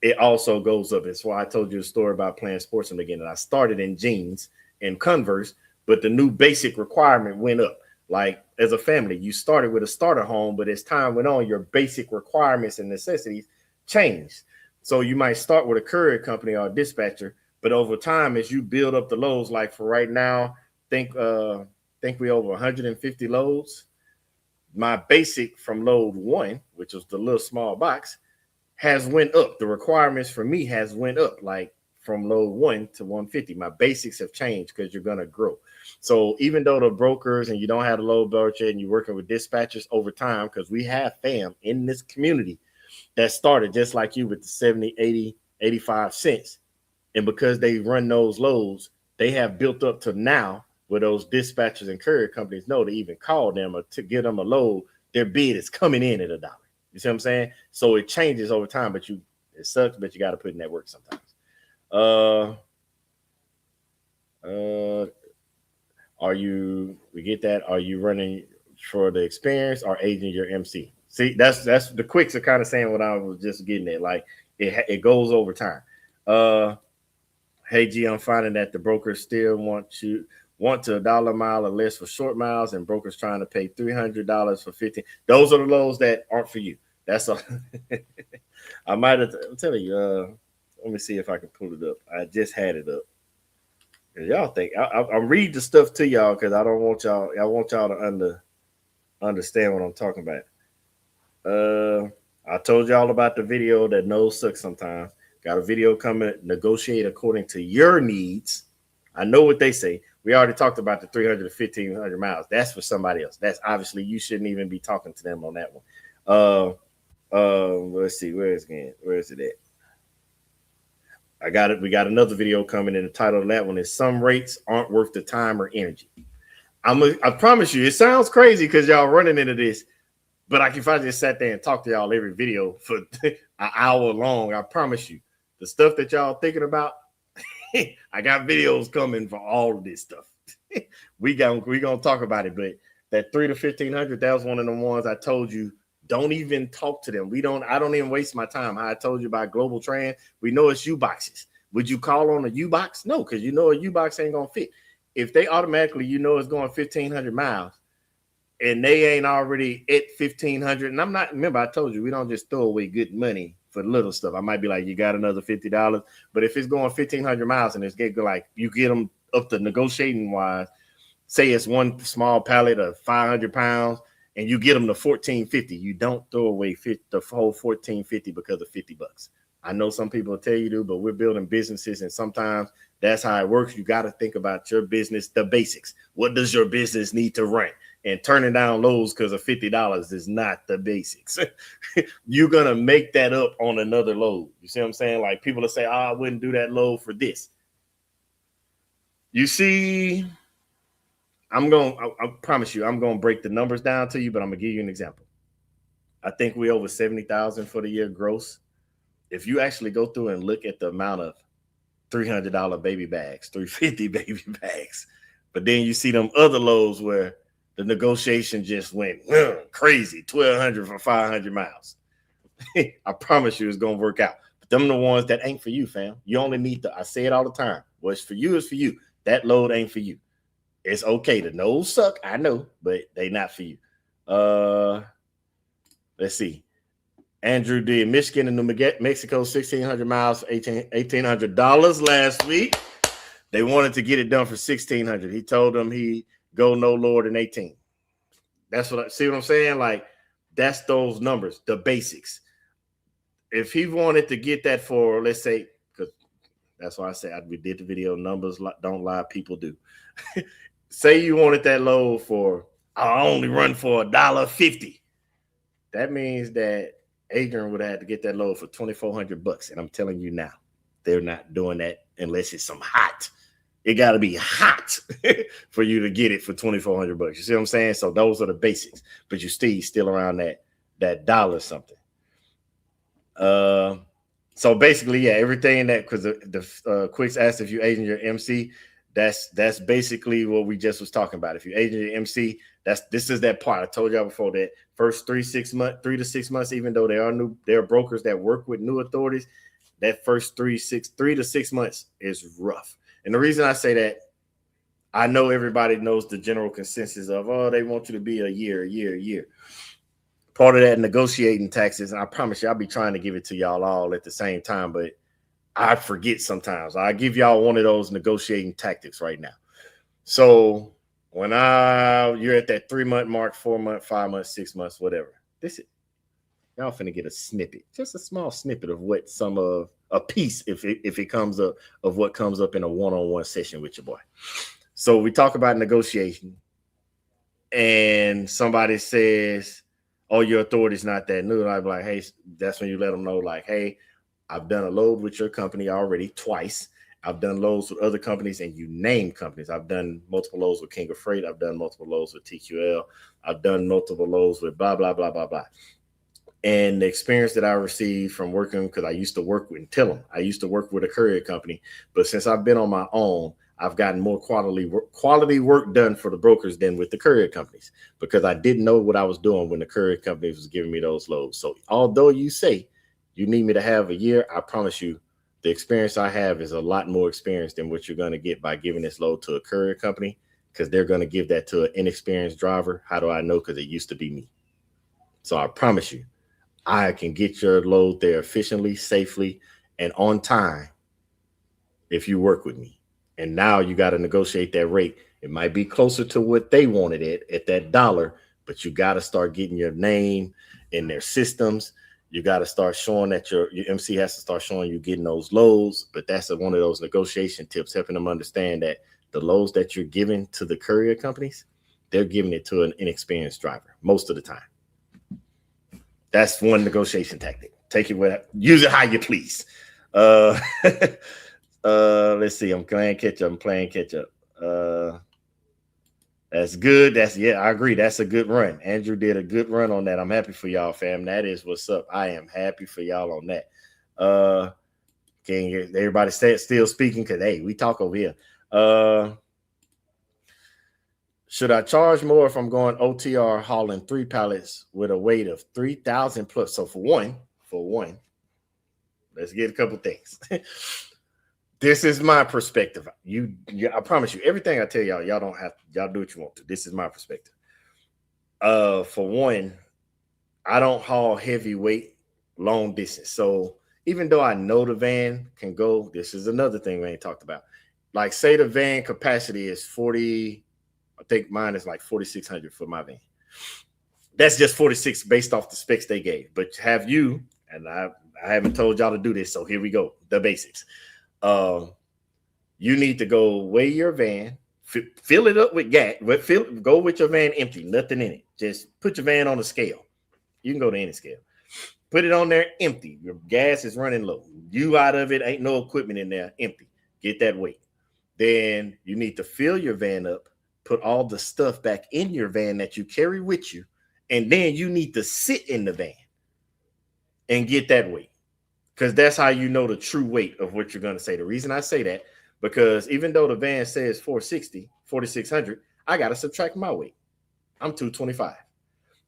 It also goes up. That's why I told you a story about playing sports in the beginning. I started in jeans and Converse, but the new basic requirement went up. Like, as a family, you started with a starter home, but as time went on, your basic requirements and necessities changed. So you might start with a courier company or a dispatcher, but over time, as you build up the loads, like for right now, think we over 150 loads. My basic from load 1, which was the little small box, has went up. The requirements for me has went up, like from load 1 to 150. My basics have changed because you're gonna grow. So even though the brokers and you don't have the load budget and you're working with dispatchers over time, because we have fam in this community that started just like you with the 70, 80, 85 cents. And because they run those loads, they have built up to now where those dispatchers and courier companies know to even call them or to give them a load, their bid is coming in at $1. You see what I'm saying? So it changes over time, but it sucks, but you got to put in that work sometimes. We get that? Are you running for the experience or aging your MC? See, that's the quicks are kind of saying what I was just getting at. Like, it goes over time. Hey G, I'm finding that the brokers still want to $1 a mile or less for short miles, and brokers trying to pay $300 for 15. Those are the lows that aren't for you. That's all. I might have. I'm telling you. Let me see if I can pull it up. I just had it up. Y'all think I'm reading the stuff to y'all because I don't want y'all. I want y'all to understand what I'm talking about. I told y'all about the video that knows sucks sometimes. Got a video coming. Negotiate according to your needs. I know what they say. We already talked about the 300 to 1,500 miles. That's for somebody else. That's obviously you shouldn't even be talking to them on that one. Let's see. Where is it at? I got it. We got another video coming, and the title of that one is "Some Rates Aren't Worth the Time or Energy." I promise you, it sounds crazy because y'all running into this, but if I just sat there and talked to y'all every video for an hour long, I promise you, the stuff that y'all thinking about, I got videos coming for all of this stuff. we gonna talk about it, but that 300 to 1,500, that was one of the ones I told you. Don't even talk to them. I don't even waste my time. How I told you about Global Trans, we know it's U-boxes. Would you call on a U-box? No, because you know a U-box ain't gonna fit. If they automatically, it's going 1,500 miles and they ain't already at 1,500, and remember I told you, we don't just throw away good money for little stuff. I might be like, you got another $50, but if it's going 1,500 miles and it's getting like, you get them up to negotiating wise, say it's one small pallet of 500 pounds, and you get them to $1,450. You don't throw away the whole $1,450 because of $50. I know some people will tell you to, but we're building businesses, and sometimes that's how it works. You got to think about your business, the basics. What does your business need to run? And turning down loads because of $50 is not the basics. You're going to make that up on another load. You see what I'm saying? Like, people will say, I wouldn't do that load for this. You see, I promise you, I'm going to break the numbers down to you, but I'm going to give you an example. I think we over 70,000 for the year gross. If you actually go through and look at the amount of $300 baby bags, $350 baby bags, but then you see them other loads where the negotiation just went crazy, 1,200 for 500 miles. I promise you it's gonna work out. But them the ones that ain't for you, fam. You only need I say it all the time. What's for you is for you. That load ain't for you. It's okay. The nodes suck, I know, but they not for you. Let's see. Andrew did Michigan and New Mexico, 1,600 miles, $1,800 last week. They wanted to get it done for 1,600. He told them he go no lower than 18. That's what I see what I'm saying? Like, that's those numbers, the basics. If he wanted to get that for, let's say, because that's why I say we did the video, numbers don't lie, people do. Say you wanted that load for, I only run for $1.50. That means that Adrian would have had to get that load for $2,400. And I'm telling you now, they're not doing that unless it's some hot. It got to be hot for you to get it for $2,400. You see what I'm saying? So those are the basics, but you still around that dollar something. So basically, yeah, everything that, because the Quicks asked if you agent your MC, that's basically what we just was talking about. If you agent your MC, this is that part I told y'all before, that first 3 to 6 months, even though there are brokers that work with new authorities, that first 3 to 6 months is rough. And the reason I say that, I know everybody knows the general consensus of, oh, they want you to be a year. Part of that negotiating taxes, and I promise you, I'll be trying to give it to y'all all at the same time, but I forget sometimes. I give y'all one of those negotiating tactics right now. So when you're at that 3 month mark, 4 month, 5 months, 6 months, whatever, y'all finna get a snippet, just a small snippet of what some of a piece, if it comes up, of what comes up in a one-on-one session with your boy. So we talk about negotiation, and somebody says, oh, your authority's not that new. And I'm like, hey, that's when you let them know, like, hey, I've done a load with your company already twice. I've done loads with other companies, and you name companies. I've done multiple loads with King of Freight. I've done multiple loads with TQL. I've done multiple loads with blah, blah, blah, blah, blah. And the experience that I received from working, because I used to work with, tell them, I used to work with a courier company, but since I've been on my own, I've gotten more quality work done for the brokers than with the courier companies, because I didn't know what I was doing when the courier companies was giving me those loads. So although you say you need me to have a year, I promise you the experience I have is a lot more experience than what you're going to get by giving this load to a courier company, because they're going to give that to an inexperienced driver. How do I know? Because it used to be me. So I promise you, I can get your load there efficiently, safely, and on time if you work with me. And now you got to negotiate that rate. It might be closer to what they wanted at that dollar, but you got to start getting your name in their systems. You got to start showing that your MC has to start showing you getting those loads. But that's one of those negotiation tips, helping them understand that the loads that you're giving to the courier companies, they're giving it to an inexperienced driver most of the time. That's one negotiation tactic. Take it use it how you please. Let's see. I'm playing catch up. That's good. I agree. That's a good run. Andrew did a good run on that. I'm happy for y'all, fam. That is what's up. I am happy for y'all on that. Can everybody still speaking? Because hey, we talk over here. Should I charge more if I'm going OTR hauling 3 pallets with a weight of 3,000 plus? So for one, let's get a couple things. This is my perspective. I promise you, everything I tell y'all do what you want to. This is my perspective. For one, I don't haul heavyweight long distance. So even though I know the van can go, this is another thing we ain't talked about. Like, say the van capacity is 40. I think mine is like 4,600 for my van. That's just 46 based off the specs they gave. But have you, and I haven't told y'all to do this, so here we go. The basics. You need to go weigh your van, fill it up with gas. Go with your van empty, nothing in it. Just put your van on a scale. You can go to any scale. Put it on there empty. Your gas is running low. You out of it, ain't no equipment in there, empty. Get that weight. Then you need to fill your van up, put all the stuff back in your van that you carry with you, and then you need to sit in the van and get that weight, because that's how you know the true weight of what you're going to say. The reason I say that, because even though the van says 460, 4,600, I got to subtract my weight. I'm 225.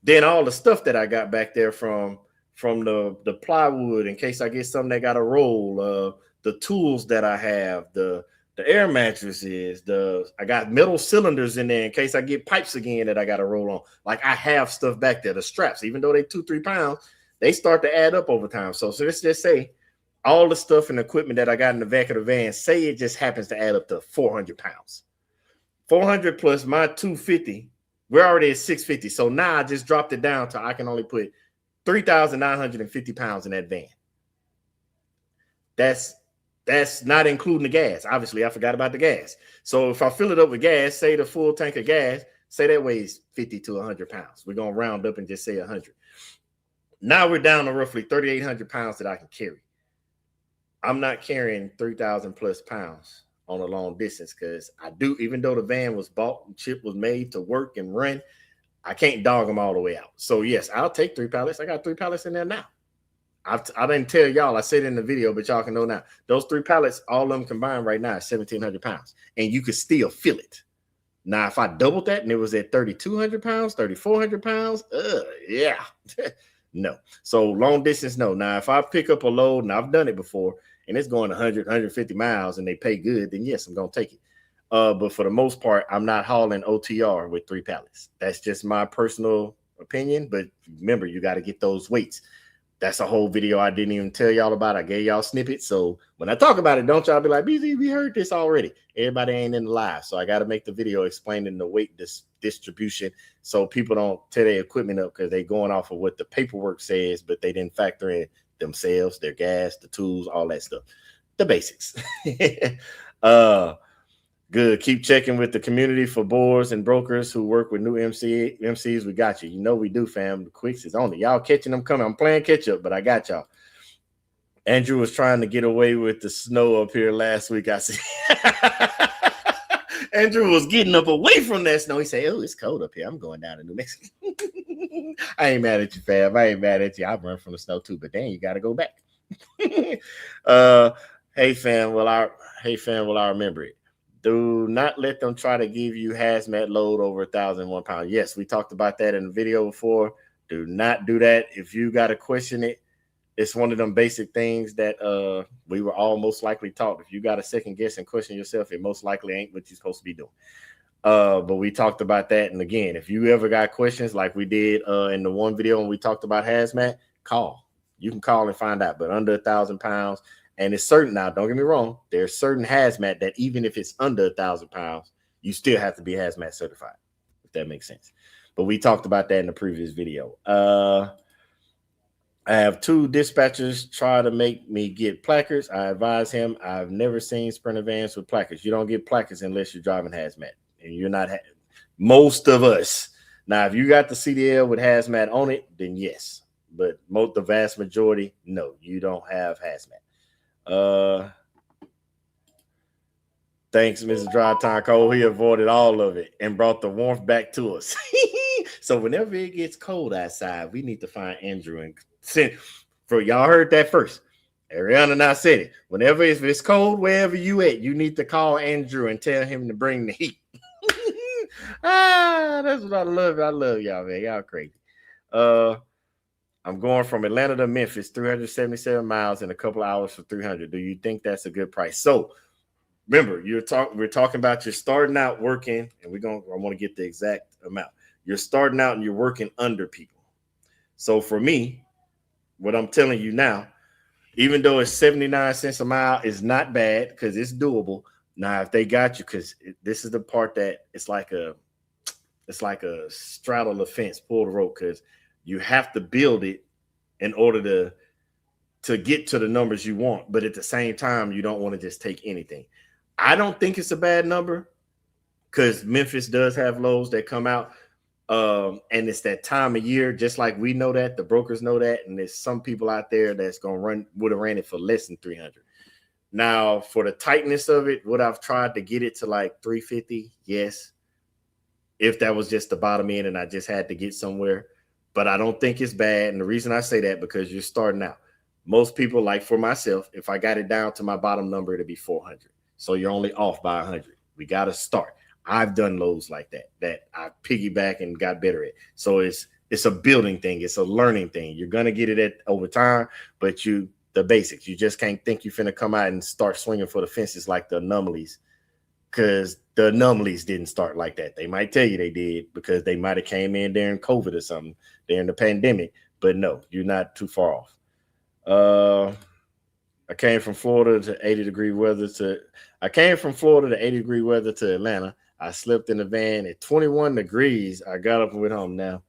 Then all the stuff that I got back there from from the plywood in case I get something that got to roll, the tools that I have, the air mattresses, I got metal cylinders in there in case I get pipes again that I got to roll on. Like I have stuff back there. The straps, even though they 2-3 pounds, they start to add up over time. So let's just say all the stuff and equipment that I got in the back of the van, say it just happens to add up to 400 pounds. 400 plus my 250, we're already at 650. So now I just dropped it down to I can only put 3,950 pounds in that van. That's not including the gas. Obviously, I forgot about the gas. So if I fill it up with gas, say the full tank of gas, say that weighs 50 to 100 pounds. We're going to round up and just say 100. Now we're down to roughly 3,800 pounds that I can carry. I'm not carrying 3,000 plus pounds on a long distance because I do, even though the van was bought and chip was made to work and run, I can't dog them all the way out. So yes, I'll take 3 pallets. I got 3 pallets in there now. I didn't tell y'all, I said it in the video, but y'all can know now. Those 3 pallets, all of them combined right now is 1,700 pounds. And you could still feel it. Now, if I doubled that and it was at 3,200 pounds, 3,400 pounds, yeah. No. So long distance, no. Now, if I pick up a load, and I've done it before, and it's going 100, 150 miles and they pay good, then yes, I'm going to take it. But for the most part, I'm not hauling OTR with 3 pallets. That's just my personal opinion. But remember, you got to get those weights. That's a whole video I didn't even tell y'all about. I gave y'all snippets. So when I talk about it, don't y'all be like, BZ, we heard this already. Everybody ain't in the live. So I got to make the video explaining the weight distribution so people don't tear their equipment up because they going off of what the paperwork says, but they didn't factor in themselves, their gas, the tools, all that stuff. The basics. Good. Keep checking with the community for boards and brokers who work with new MCs. We got you. You know we do, fam. The quicks is on it. Y'all catching them coming. I'm playing catch up, but I got y'all. Andrew was trying to get away with the snow up here last week. I see. Andrew was getting up away from that snow. He said, "Oh, it's cold up here. I'm going down to New Mexico." I ain't mad at you, fam. I ain't mad at you. I run from the snow too, but then you got to go back. Hey, fam. Well, I remember it. Do not let them try to give you hazmat load over 1,001 pounds. Yes, we talked about that in the video before. Do not do that. If you got to question it, it's one of them basic things that we were all most likely taught. If you got to second guess and question yourself, it most likely ain't what you're supposed to be doing. But we talked about that. And again, if you ever got questions like we did in the one video when we talked about hazmat, call. You can call and find out. But under 1,000 pounds, and it's certain now, don't get me wrong, there's certain hazmat that even if it's under 1,000 pounds, you still have to be hazmat certified, if that makes sense. But we talked about that in the previous video. I have 2 dispatchers try to make me get placards. I advise him, I've never seen Sprinter vans with placards. You don't get placards unless you're driving hazmat. And you're not, most of us. Now, if you got the CDL with hazmat on it, then yes. But the vast majority, no, you don't have hazmat. Thanks, Mr. Dry Time Cold. He avoided all of it and brought the warmth back to us. So whenever it gets cold outside, we need to find Andrew and send. For y'all heard that first. Ariana and I said it. Whenever if it's cold, wherever you at, you need to call Andrew and tell him to bring the heat. That's what I love. I love y'all, man. Y'all crazy. I'm going from Atlanta to Memphis, 377 miles in a couple of hours for 300. Do you think that's a good price? So remember, we're talking about you're starting out working, and I want to get the exact amount. You're starting out and you're working under people. So for me, what I'm telling you now, even though it's 79 cents a mile, is not bad because it's doable. Now, if they got you, because this is the part that it's like a straddle the fence, pull the rope, because you have to build it in order to get to the numbers you want. But at the same time, you don't want to just take anything. I don't think it's a bad number because Memphis does have lows that come out. And it's that time of year, just like we know that, the brokers know that, and there's some people out there that's would have ran it for less than 300. Now, for the tightness of it, would I've tried to get it to like 350? Yes. If that was just the bottom end and I just had to get somewhere. But I don't think it's bad. And the reason I say that, because you're starting out. Most people, like for myself, if I got it down to my bottom number, it'd be 400. So you're only off by 100. We got to start. I've done loads like that I piggyback and got better at. So it's it's a building thing. It's a learning thing. You're gonna get it at over time, but the basics. You just can't think you're finna come out and start swinging for the fences like the anomalies, because the anomalies didn't start like that. They might tell you they did because they might have came in during COVID or something, during the pandemic. But no, you're not too far off. I came from Florida to 80-degree weather to I came from Florida to 80-degree weather to Atlanta. I slept in the van at 21 degrees. I got up and went home. Now,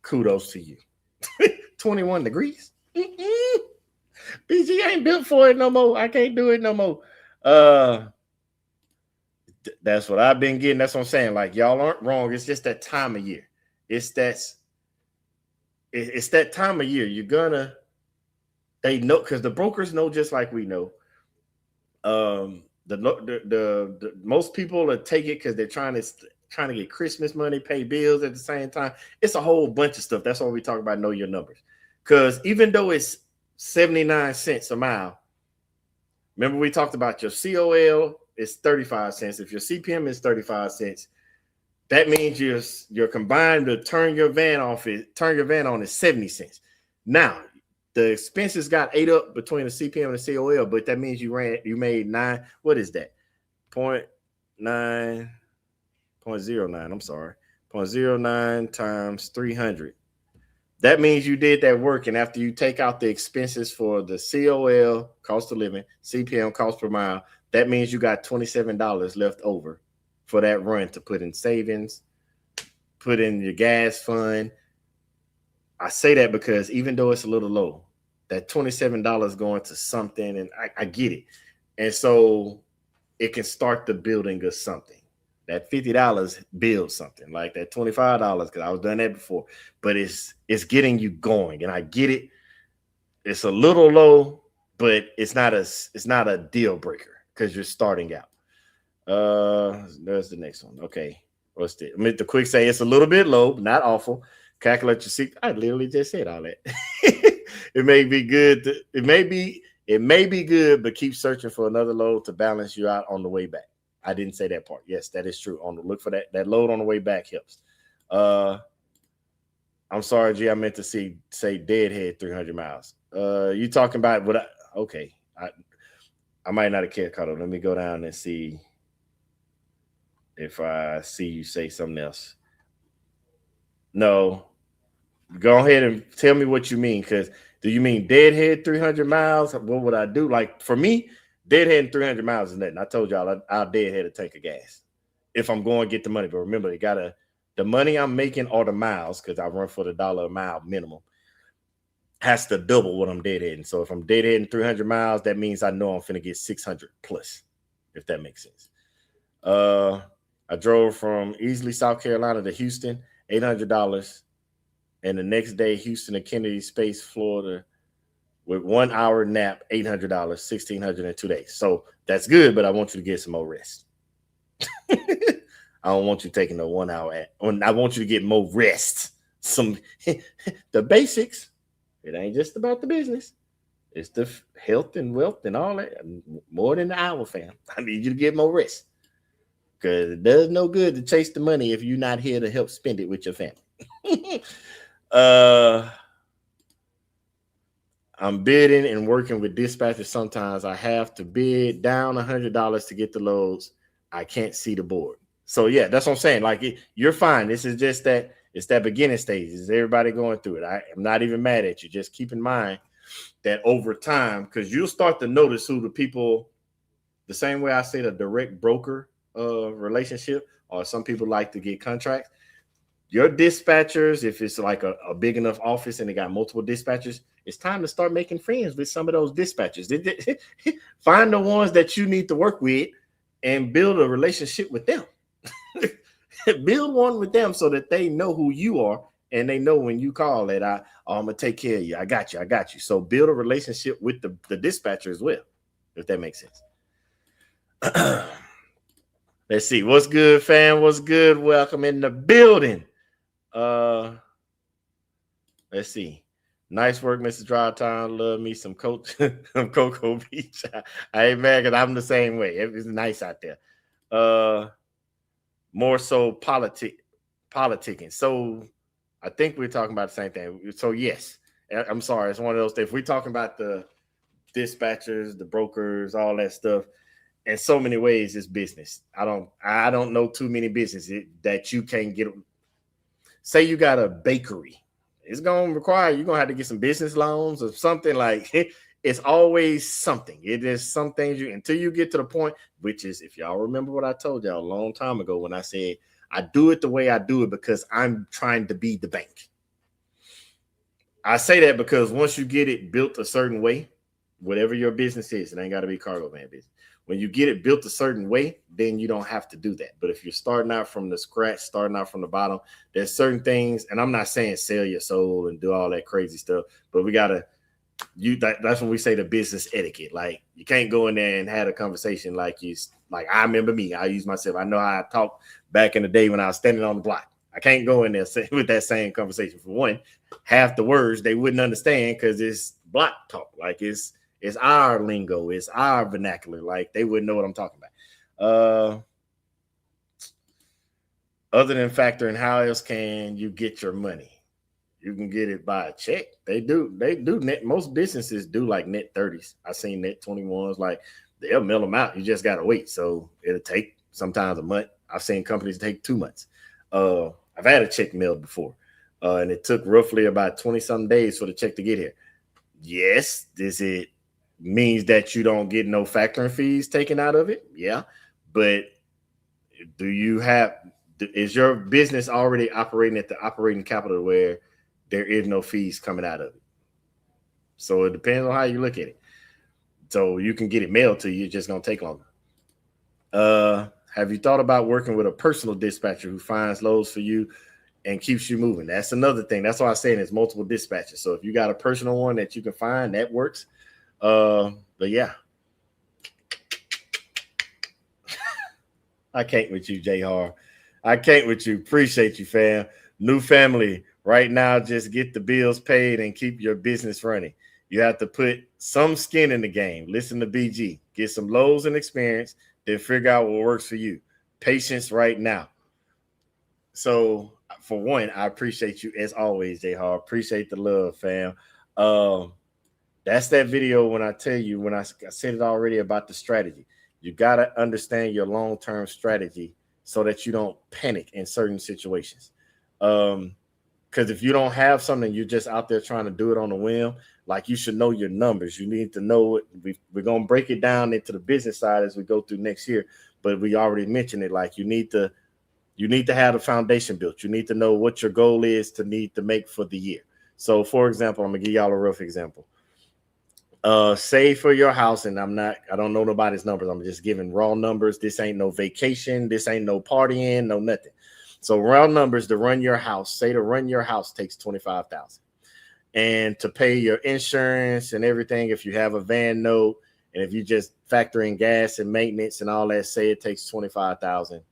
kudos to you. 21 degrees. BG ain't built for it no more. I can't do it no more. That's what I've been getting. That's what I'm saying. Like, y'all aren't wrong. It's just that time of year. It's that time of year. They know, because the brokers know just like we know. The most people will take it because they're trying to get Christmas money, pay bills at the same time. It's a whole bunch of stuff. That's why we talk about know your numbers. Because even though it's 79 cents a mile, remember we talked about your COL is 35 cents. If your CPM is 35 cents, that means your combined to turn your van on is 70 cents. Now, the expenses got ate up between the CPM and the COL, but that means you made nine. What is that? 0.09. I'm sorry. 0.09 times 300. That means you did that work, and after you take out the expenses for the COL, cost of living, CPM, cost per mile, that means you got $27 left over for that run to put in savings, put in your gas fund. I say that because even though it's a little low, that $27 going to something, and I get it. And so it can start the building of something. That $50 builds something, like that $25, because I was done that before. But it's getting you going, and I get it. It's a little low, but it's not a deal breaker because you're starting out. There's the next one. Okay, what's the? I mean, the quick say it's a little bit low, not awful. Calculate your seat. I literally just said all that. It may be good. It may be good, but keep searching for another load to balance you out on the way back. I didn't say that part. Yes, that is true. Look for that load on the way back helps. I'm sorry, G. I meant to say deadhead 300 miles. You talking about what? Okay, I might not have caught it. Let me go down and see if I see you say something else. No, go ahead and tell me what you mean. Because do you mean deadhead 300 miles? What would I do? Like, for me, deadhead 300 miles is nothing. I told y'all I'll deadhead a tank of gas if I'm going to get the money. But remember, the money I'm making or the miles, because I run for the $1 a mile minimum, has to double what I'm deadheading. So if I'm deadheading 300 miles, that means I know I'm finna get 600 plus, if that makes sense. I drove from Easley, South Carolina to Houston, $800. And the next day, Houston to Kennedy Space, Florida, with 1 hour nap, $800, $1,600 in 2 days. So that's good, but I want you to get some more rest. I don't want you taking the 1 hour. I want you to get more rest. The basics. It ain't just about the business. It's the health and wealth and all that. More than the hour, fam. I need you to get more rest. Because it does no good to chase the money if you're not here to help spend it with your family. I'm bidding and working with dispatchers. Sometimes I have to bid down $100 to get the loads. I can't see the board. So yeah, that's what I'm saying. Like, you're fine. This is just that it's that beginning stage. Is everybody going through it? I'm not even mad at you. Just keep in mind that over time, because you'll start to notice who the people, the same way I say the direct broker relationship, or some people like to get contracts. Your dispatchers, if it's like a big enough office and they got multiple dispatchers, it's time to start making friends with some of those dispatchers. Find the ones that you need to work with and build a relationship with them. Build one with them so that they know who you are and they know when you call that I'm gonna take care of you. I got you. So build a relationship with the dispatcher as well, if that makes sense. Let's see. What's good, fam? What's good? Welcome in the building. Let's see. Nice work, Mr. Drytown. Love me some Cocoa Beach. I ain't mad because I'm the same way. It's nice out there. More so politicking. So I think we're talking about the same thing. So yes, I'm sorry. It's one of those things. If we're talking about the dispatchers, the brokers, all that stuff, in so many ways, it's business. I don't know too many businesses that you can't get. Say you got a bakery, it's gonna require you're gonna have to get some business loans or something like. It's always something. It is some things you until you get to the point, which is if y'all remember what I told y'all a long time ago when I said I do it the way I do it because I'm trying to be the bank. I say that because once you get it built a certain way, whatever your business is, it ain't got to be cargo van business. When you get it built a certain way, then you don't have to do that. But if you're starting out from the scratch, starting out from the bottom, there's certain things, and I'm not saying sell your soul and do all that crazy stuff, but we gotta that's when we say the business etiquette. Like you can't go in there and have a conversation like I remember me. I use myself. I know how I talked back in the day when I was standing on the block. I can't go in there with that same conversation. For one, half the words they wouldn't understand because it's block talk. Like it's our lingo, it's our vernacular. Like they wouldn't know what I'm talking about. Other than factoring, how else can you get your money? You can get it by a check. They do net. Most businesses do like net 30s. I seen net 21s. Like they'll mail them out. You just gotta wait. So it'll take sometimes a month. I've seen companies take 2 months. I've had a check mailed before, and it took roughly about 20 some days for the check to get here. Yes, does it means that you don't get no factoring fees taken out of it? Yeah, but is your business already operating at the operating capital where there is no fees coming out of it? So it depends on how you look at it. So you can get it mailed to you, it's just gonna take longer. Have you thought about working with a personal dispatcher who finds loads for you and keeps you moving? That's another thing. That's why I'm saying there's multiple dispatchers. So if you got a personal one that you can find, that works. But yeah. I can't with you, J-Har. I can't with you. Appreciate you, fam. New family. Right now, just get the bills paid and keep your business running. You have to put some skin in the game. Listen to BG. Get some lows and experience, then figure out what works for you. Patience right now. So, for one, I appreciate you as always, J-Har. Appreciate the love, fam. That's that video when I tell you, when I said it already about the strategy. You got to understand your long-term strategy so that you don't panic in certain situations. Because if you don't have something, you're just out there trying to do it on a whim, like you should know your numbers. You need to know it. We're going to break it down into the business side as we go through next year, but we already mentioned it. Like you need to have the foundation built. You need to know what your goal is to make for the year. So for example, I'm gonna give y'all a rough example. Say for your house, and I don't know nobody's numbers. I'm just giving raw numbers. This ain't no vacation. This ain't no partying, no nothing. So raw numbers to run your house. Say to run your house takes $25,000, and to pay your insurance and everything. If you have a van note, and if you just factor in gas and maintenance and all that, say it takes $25,000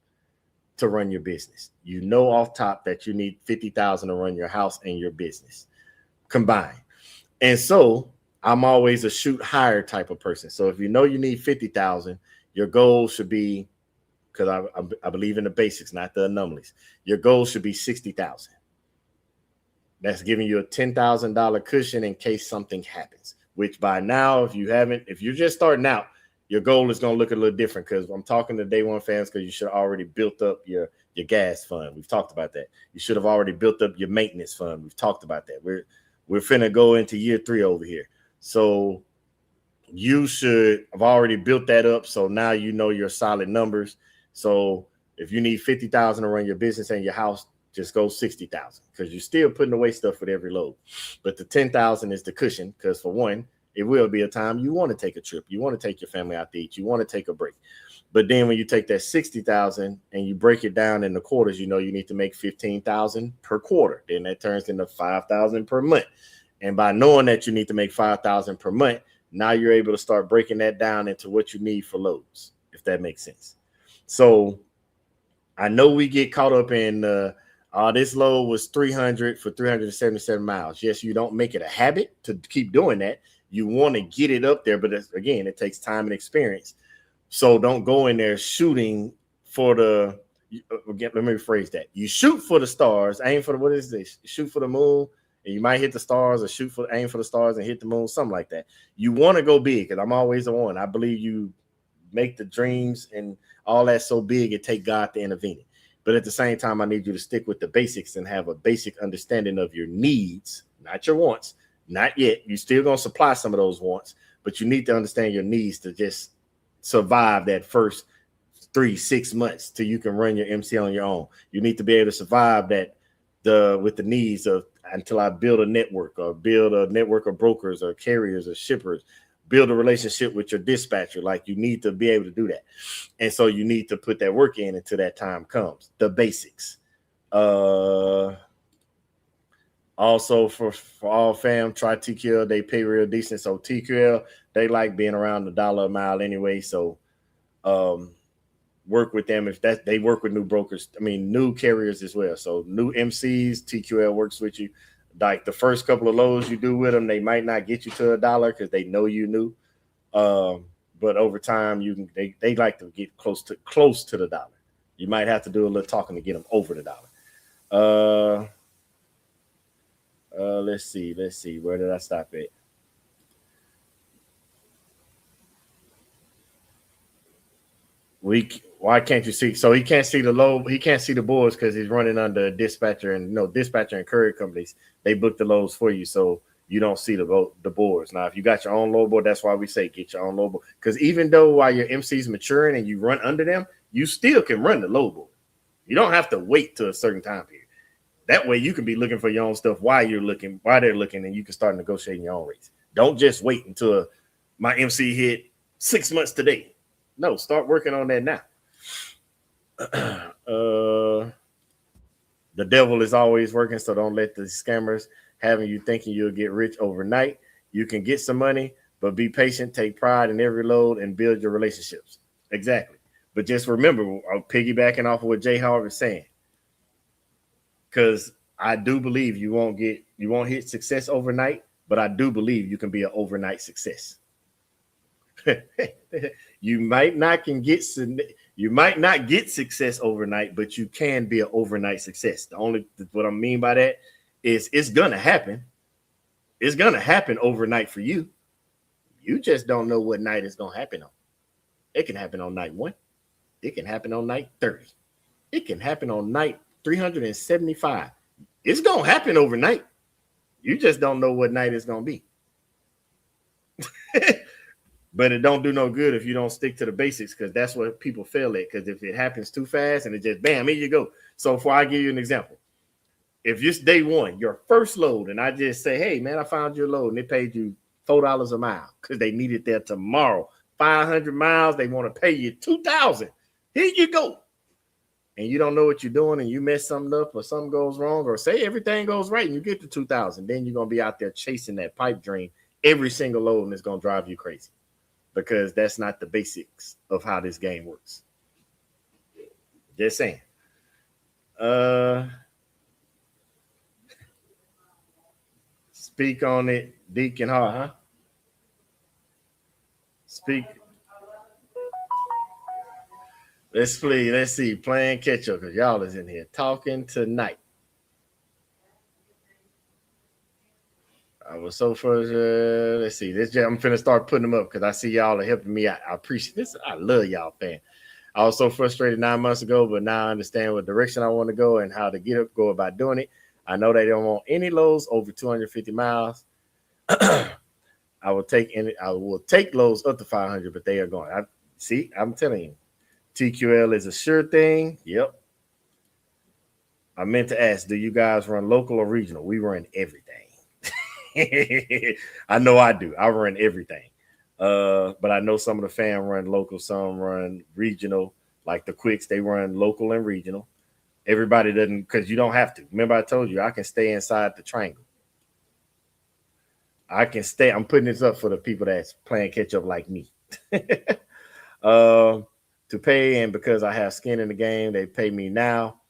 to run your business. You know off top that you need $50,000 to run your house and your business combined. And so I'm always a shoot higher type of person. So if you know you need 50,000, your goal should be, because I believe in the basics, not the anomalies. Your goal should be 60,000. That's giving you a $10,000 cushion in case something happens. Which by now, if you're just starting out, your goal is going to look a little different. Because I'm talking to Day One fans, because you should have already built up your gas fund. We've talked about that. You should have already built up your maintenance fund. We've talked about that. We're finna go into year 3 over here. So you should have already built that up. So now you know your solid numbers. So if you need 50,000 to run your business and your house, just go 60,000, because you're still putting away stuff with every load. But the 10,000 is the cushion, because for one, it will be a time you want to take a trip. You want to take your family out to eat. You want to take a break. But then when you take that 60,000 and you break it down into quarters, you know you need to make 15,000 per quarter. Then that turns into 5,000 per month. And by knowing that you need to make 5,000 per month, now you're able to start breaking that down into what you need for loads, if that makes sense. So I know we get caught up in this load was 300 for 377 miles. Yes, you don't make it a habit to keep doing that. You want to get it up there, but again, it takes time and experience. So don't go in there shooting for the Again, let me rephrase that. You shoot for the stars, aim for the, what is this? Shoot for the moon, and you might hit the stars, or aim for the stars and hit the moon, something like that. You want to go big, because I'm always the one. I believe you make the dreams and all that so big, it take God to intervene. But at the same time, I need you to stick with the basics and have a basic understanding of your needs, not your wants. Not yet. You're still going to supply some of those wants, but you need to understand your needs to just survive that first 3-6 months till you can run your MC on your own. You need to be able to survive that with the needs of until I build a network of brokers or carriers or shippers, build a relationship with your dispatcher. Like, you need to be able to do that. And so you need to put that work in until that time comes. The basics. Also, for all fam, try TQL. They pay real decent. So TQL, they like being around $1 a mile anyway. So work with them. If that, they work with new brokers, new carriers as well. So new MCs, TQL works with you. Like the first couple of loads you do with them, they might not get you to $1 because they know you new. But over time, they like to get close to the $1. You might have to do a little talking to get them over the $1. Let's see. Where did I stop at? Why can't you see? So he can't see the load. He can't see the boards because he's running under dispatcher and courier companies. They book the loads for you, so you don't see the boards. Now, if you got your own load board, that's why we say get your own load board. Because even though while your MC's maturing and you run under them, you still can run the load board. You don't have to wait to a certain time period. That way you can be looking for your own stuff while they're looking, and you can start negotiating your own rates. Don't just wait until my MC hit 6 months today. No, start working on that now. The devil is always working, so don't let the scammers having you thinking you'll get rich overnight. You can get some money, but be patient, take pride in every load, and build your relationships. Exactly. But just remember, I'm piggybacking off of what Jay Howard is saying. Because I do believe you won't hit success overnight, but I do believe you can be an overnight success. You might not get success overnight, but you can be an overnight success. What I mean by that is it's gonna happen. It's gonna happen overnight for you. You just don't know what night it's gonna happen on. It can happen on night 1. It can happen on night 30. It can happen on night 375. It's gonna happen overnight. You just don't know what night it's gonna be. But it don't do no good if you don't stick to the basics, because that's what people fail at. Because if it happens too fast and it just bam, here you go. So before I give you an example, if it's day 1, your first load, and I just say, hey man, I found your load, and they paid you $4 a mile because they need it there tomorrow. 500 miles, they want to pay you $2,000. Here you go. And you don't know what you're doing, and you mess something up, or something goes wrong, or say everything goes right and you get to 2,000, then you're gonna be out there chasing that pipe dream every single load, and it's gonna drive you crazy, because that's not the basics of how this game works. Just saying. Speak on it, Deacon Hart, huh? Speak. Let's see, playing catch up, because y'all is in here talking tonight. I was so first. Let's see. I'm finna start putting them up because I see y'all are helping me out. I appreciate this. I love y'all, fan. I was so frustrated 9 months ago, but now I understand what direction I want to go and how to go about doing it. I know they don't want any loads over 250 miles. I will take loads up to 500, but they are going. I'm telling you, TQL is a sure thing. Yep. I meant to ask, do you guys run local or regional? We run everything. I know I do. I run everything. But I know some of the fam run local, some run regional, like the Quicks, they run local and regional. Everybody doesn't, because you don't have to. Remember, I told you I can stay inside the triangle. I can stay. I'm putting this up for the people that's playing catch up like me. To pay, and because I have skin in the game, they pay me now.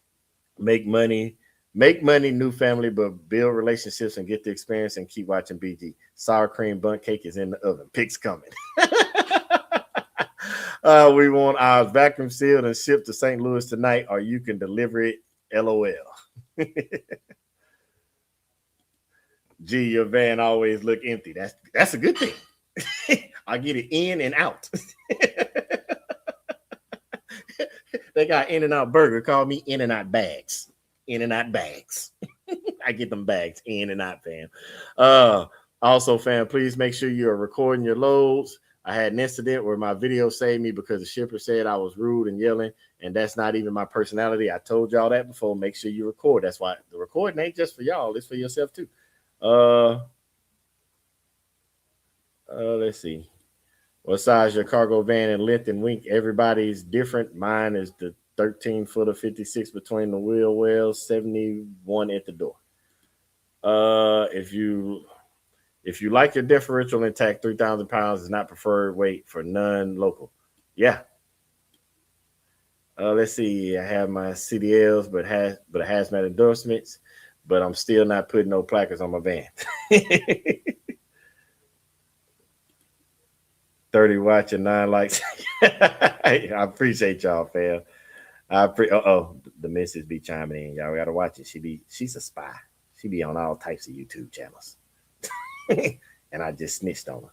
Make money, new family, but build relationships and get the experience and keep watching BG. Sour cream bundt cake is in the oven. Picks coming. We want ours vacuum sealed and shipped to St. Louis tonight, or you can deliver it. LOL. Gee, your van always look empty. That's a good thing. I get it in and out. They got In-N-Out Burger. Call me In-N-Out Bags. In-N-Out Bags. I get them bags in and out, fam. Also, fam, please make sure you are recording your loads. I had an incident where my video saved me because the shipper said I was rude and yelling, and that's not even my personality. I told y'all that before. Make sure you record. That's why the recording ain't just for y'all. It's for yourself too. Let's see. What size your cargo van and length and wing? Everybody's different. Mine is the 13-footer, 56 between the wheel wells, 71 at the door. If you like your differential intact, 3,000 pounds is not preferred weight for non-local. Yeah. Let's see. I have my CDLs, but hazmat endorsements, but I'm still not putting no placards on my van. 30 watching, 9 likes. I appreciate y'all, fam. The missus be chiming in. Y'all gotta watch it. She's a spy. She be on all types of YouTube channels. And I just snitched on her.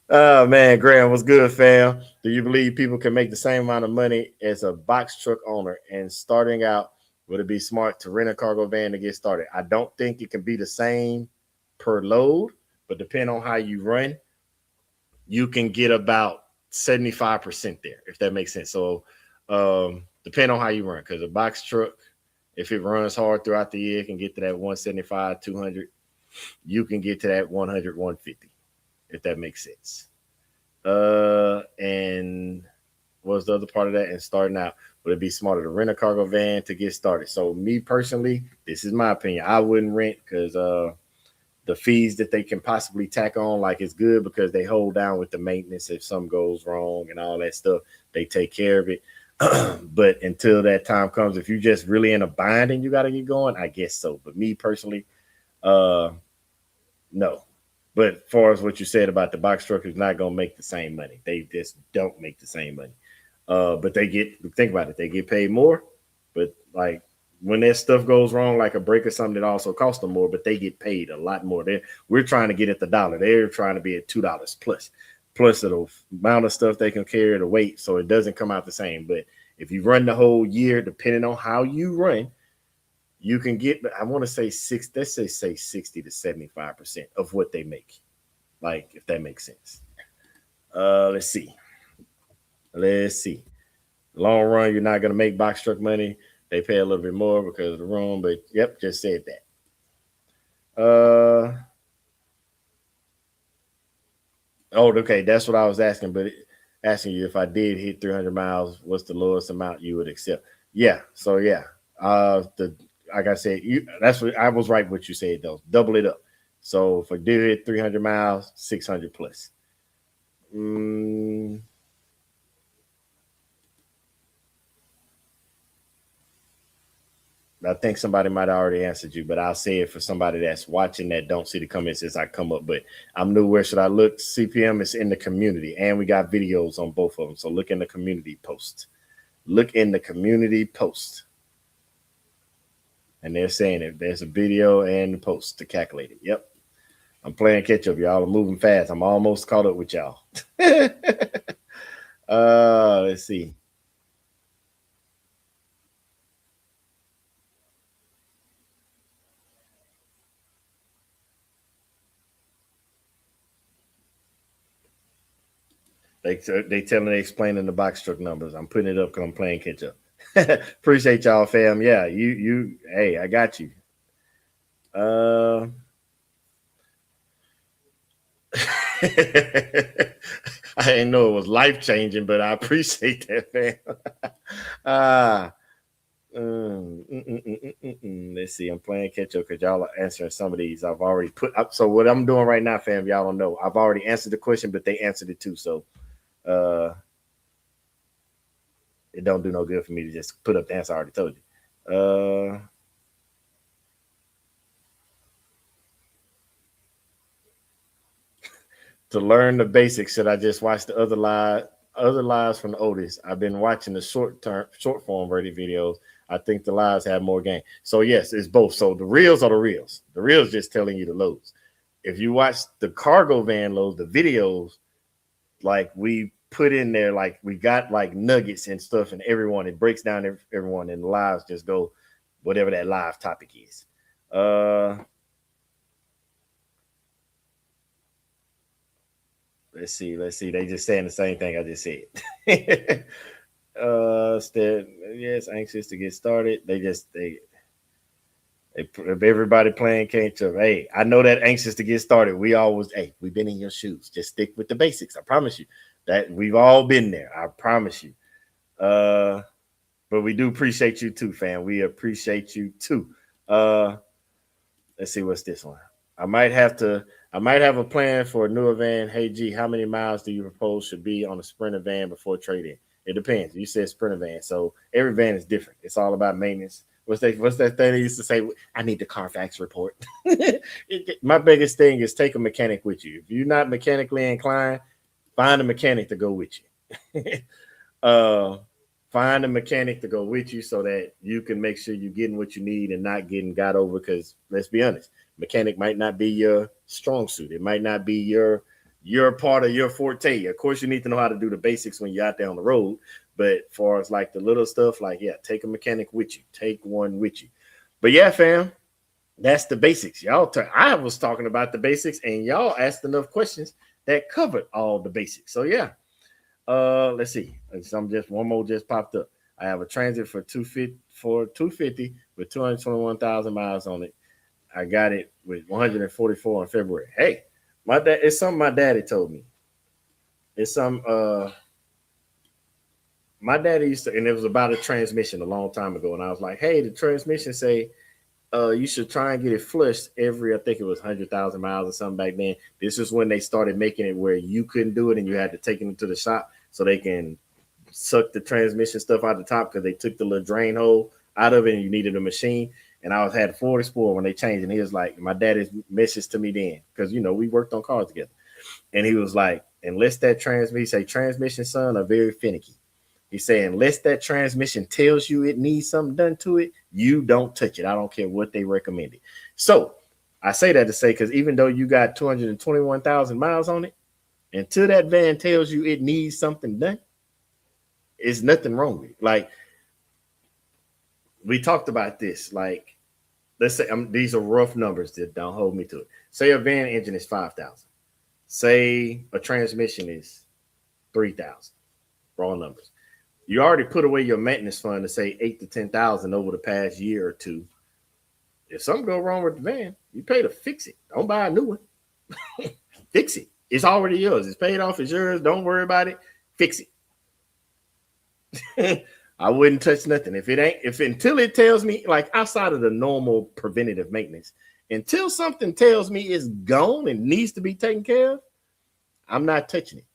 Oh man, Graham, what's good, fam? Do you believe people can make the same amount of money as a box truck owner? And starting out, would it be smart to rent a cargo van to get started? I don't think it can be the same per load, but depending on how you run, you can get about 75% there, if that makes sense. So depending on how you run, because a box truck, if it runs hard throughout the year, it can get to that 175, 200. You can get to that 100, 150, if that makes sense. And what's the other part of that? And starting out, would it be smarter to rent a cargo van to get started? So me personally, this is my opinion. I wouldn't rent because the fees that they can possibly tack on, like it's good because they hold down with the maintenance if something goes wrong and all that stuff. They take care of it. But until that time comes, if you're just really in a bind and you got to get going, I guess so. But me personally, no. But as far as what you said about the box truck is not going to make the same money. They just don't make the same money. But think about it, they get paid more. But like when that stuff goes wrong, like a break or something, that also costs them more, but they get paid a lot more. We're trying to get at the dollar. They're trying to be at $2 plus the amount of stuff they can carry, the weight, so it doesn't come out the same. But if you run the whole year, depending on how you run, you can get, I want to say 60 to 75% of what they make. Like, if that makes sense. Let's see. Long run, you're not going to make box truck money. They pay a little bit more because of the room, but yep, just said that. Okay, that's what I was asking, but asking you if I did hit 300 miles, what's the lowest amount you would accept? Yeah, so yeah, like I said, that's what I was right. What you said though, double it up. So if I did hit 300 miles, 600 plus. I think somebody might have already answered you, but I'll say it for somebody that's watching that don't see the comments as I come up. But I'm new. Where should I look? CPM is in the community, and we got videos on both of them. So look in the community post. Look in the community post. And they're saying it. There's a video and the post to calculate it. Yep. I'm playing catch up, y'all. I'm moving fast. I'm almost caught up with y'all. Let's see. They explaining the box truck numbers. I'm putting it up because I'm playing catch up. Appreciate y'all, fam. Yeah, hey, I got you. I didn't know it was life changing, but I appreciate that, fam. Let's see. I'm playing catch up because y'all are answering some of these. I've already put up. So what I'm doing right now, fam, y'all don't know. I've already answered the question, but they answered it too. So it don't do no good for me to just put up the answer I already told you. To learn the basics, should I just watch the other lives from the Otis? I've been watching the short form ready videos. I think the lives have more game. So yes, it's both. So the reels are the reels. The reels just telling you the loads. If you watch the cargo van loads, the videos, like we put in there, like we got like nuggets and stuff, and everyone it breaks down everyone, and the lives just go whatever that live topic is. Let's see. They just saying the same thing I just said. Instead, yes, anxious to get started. They if everybody playing can't tell. Hey, I know that anxious to get started. We always, hey, we've been in your shoes. Just stick with the basics. I promise you that we've all been there. I promise you. Uh, but we do appreciate you too, fam. We appreciate you too. Uh, let's see what's this one. I might have to. I might have a plan for a newer van. Hey G, how many miles do you propose should be on a Sprinter van before trading? It depends. You said Sprinter van, so every van is different. It's all about maintenance. What's that thing they used to say? I need the Carfax report. My biggest thing is take a mechanic with you. If you're not mechanically inclined, find a mechanic to go with you. uh, find a mechanic to go with you so that you can make sure you're getting what you need and not getting got over. Because let's be honest, mechanic might not be your strong suit. It might not be your part of your forte. Of course, you need to know how to do the basics when you're out there on the road. But far as like the little stuff, like yeah, take a mechanic with you. Take one with you. But yeah, fam, that's the basics. I was talking about the basics, and y'all asked enough questions that covered all the basics. So yeah. Let's see. Some just one more just popped up. I have a Transit for 250 with 221,000 miles on it. I got it with 144 in February. Hey, my dad. It's something my daddy told me. It's some. My daddy used to, and it was about a transmission a long time ago, and I was like, hey, the transmission say you should try and get it flushed every, I think it was 100,000 miles or something back then. This is when they started making it where you couldn't do it and you had to take it into the shop so they can suck the transmission stuff out the top because they took the little drain hole out of it and you needed a machine. And I was had a Ford Explorer when they changed, and he was like, my daddy's message to me then, because we worked on cars together. And he was like, unless that transmission, he say transmission, son, are very finicky. He's saying, unless that transmission tells you it needs something done to it, you don't touch it. I don't care what they recommend it. So I say that to say, because even though you got 221,000 miles on it, until that van tells you it needs something done, it's nothing wrong with it. Like, we talked about this. Like, let's say these are rough numbers that don't hold me to it. Say a van engine is 5,000. Say a transmission is 3,000. Raw numbers. You already put away your maintenance fund to say 8 to 10,000 over the past year or two. If something go wrong with the van, you pay to fix it. Don't buy a new one. Fix it. It's already yours. It's paid off. It's yours. Don't worry about it. Fix it. I wouldn't touch nothing. Until it tells me, like outside of the normal preventative maintenance, until something tells me it's gone and needs to be taken care of, I'm not touching it.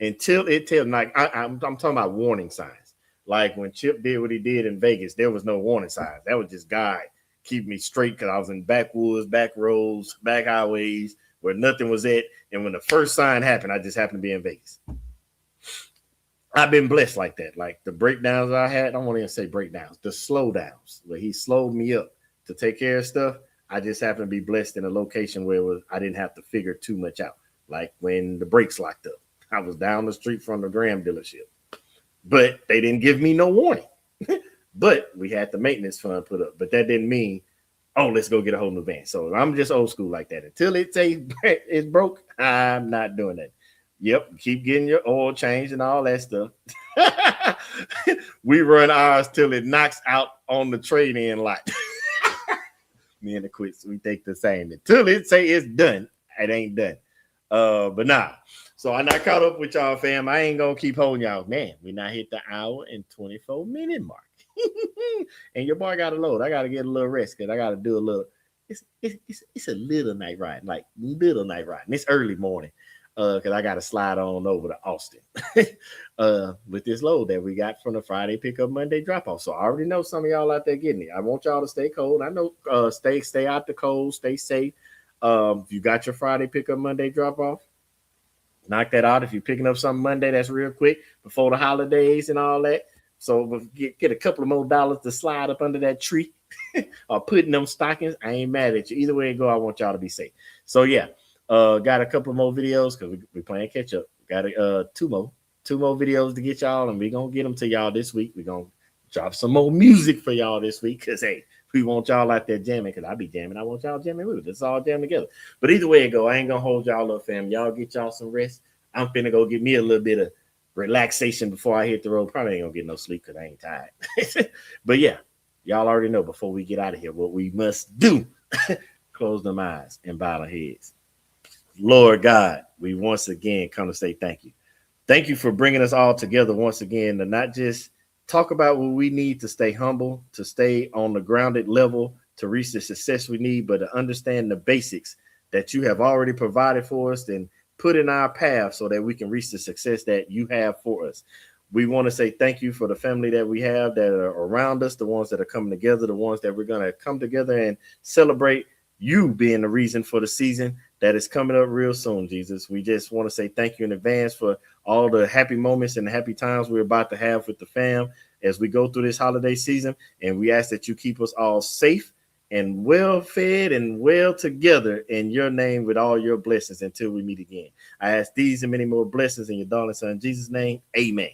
Until it tells, like I'm talking about warning signs. Like when Chip did what he did in Vegas, there was no warning signs. That was just God keep me straight because I was in backwoods, back roads, back highways where nothing was at. And when the first sign happened, I just happened to be in Vegas. I've been blessed like that. Like the breakdowns I had, I don't want to even say breakdowns, the slowdowns where he slowed me up to take care of stuff. I just happened to be blessed in a location where I didn't have to figure too much out. Like when the brakes locked up. I was down the street from the Graham dealership, but they didn't give me no warning. But we had the maintenance fund put up, but that didn't mean, oh, let's go get a whole new van. So I'm just old school like that. Until it says it's broke, I'm not doing that. Yep, keep getting your oil changed and all that stuff. We run ours till it knocks out on the trade-in lot. Me and the quits, we think the same. Until it say it's done, it ain't done. But nah. So I not caught up with y'all, fam. I ain't gonna keep holding y'all. Man, we not hit the hour and 24-minute mark. And your boy got a load. I gotta get a little rest because I gotta do a little. It's a little night ride, like little night ride. And it's early morning. Because I gotta slide on over to Austin. With this load that we got from the Friday pickup Monday drop off. So I already know some of y'all out there getting it. I want y'all to stay cold. I know stay out the cold, stay safe. If you got your Friday pickup Monday drop off, knock that out. If you're picking up something Monday, that's real quick before the holidays and all that. So get a couple of more dollars to slide up under that tree or put in them stockings. I ain't mad at you. Either way it go, I want y'all to be safe. So yeah, got a couple more videos because we playing catch up. Got two more videos to get y'all, and we gonna get them to y'all this week. We gonna drop some more music for y'all this week because hey, we want y'all out there jamming because I be jamming. I want y'all jamming with us. Let's all jam together. But either way it go, I ain't gonna hold y'all up, fam. Y'all get y'all some rest. I'm finna go get me a little bit of relaxation before I hit the road. Probably ain't gonna get no sleep because I ain't tired. But yeah, y'all already know before we get out of here what we must do. Close them eyes and bow our heads. Lord God, we once again come to say thank you. Thank you for bringing us all together once again to not just talk about what we need to stay humble, to stay on the grounded level, to reach the success we need, but to understand the basics that you have already provided for us and put in our path so that we can reach the success that you have for us. We want to say thank you for the family that we have that are around us, the ones that are coming together, the ones that we're going to come together and celebrate you being the reason for the season that is coming up real soon, Jesus. We just want to say thank you in advance for all the happy moments and the happy times we're about to have with the fam as we go through this holiday season. And we ask that you keep us all safe and well fed and well together in your name with all your blessings until we meet again. I ask these and many more blessings in your darling son, Jesus' name. Amen.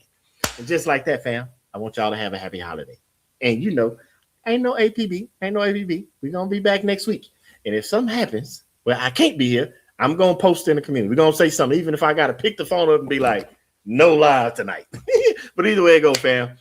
And just like that, fam, I want y'all to have a happy holiday. And you know, ain't no APB, ain't no APB. We're going to be back next week. And if something happens, well, I can't be here, I'm going to post in the community. We're going to say something, even if I got to pick the phone up and be like, no live tonight. But either way it go, fam,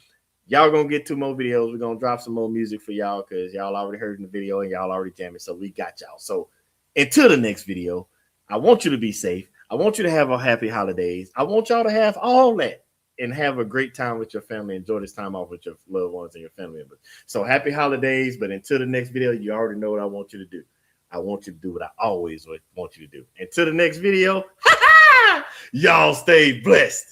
y'all going to get 2 more videos. We're going to drop some more music for y'all because y'all already heard in the video and y'all already jamming. So we got y'all. So until the next video, I want you to be safe. I want you to have a happy holidays. I want y'all to have all that and have a great time with your family. Enjoy this time off with your loved ones and your family members. So happy holidays. But until the next video, you already know what I want you to do. I want you to do what I always want you to do. Until the next video, y'all stay blessed.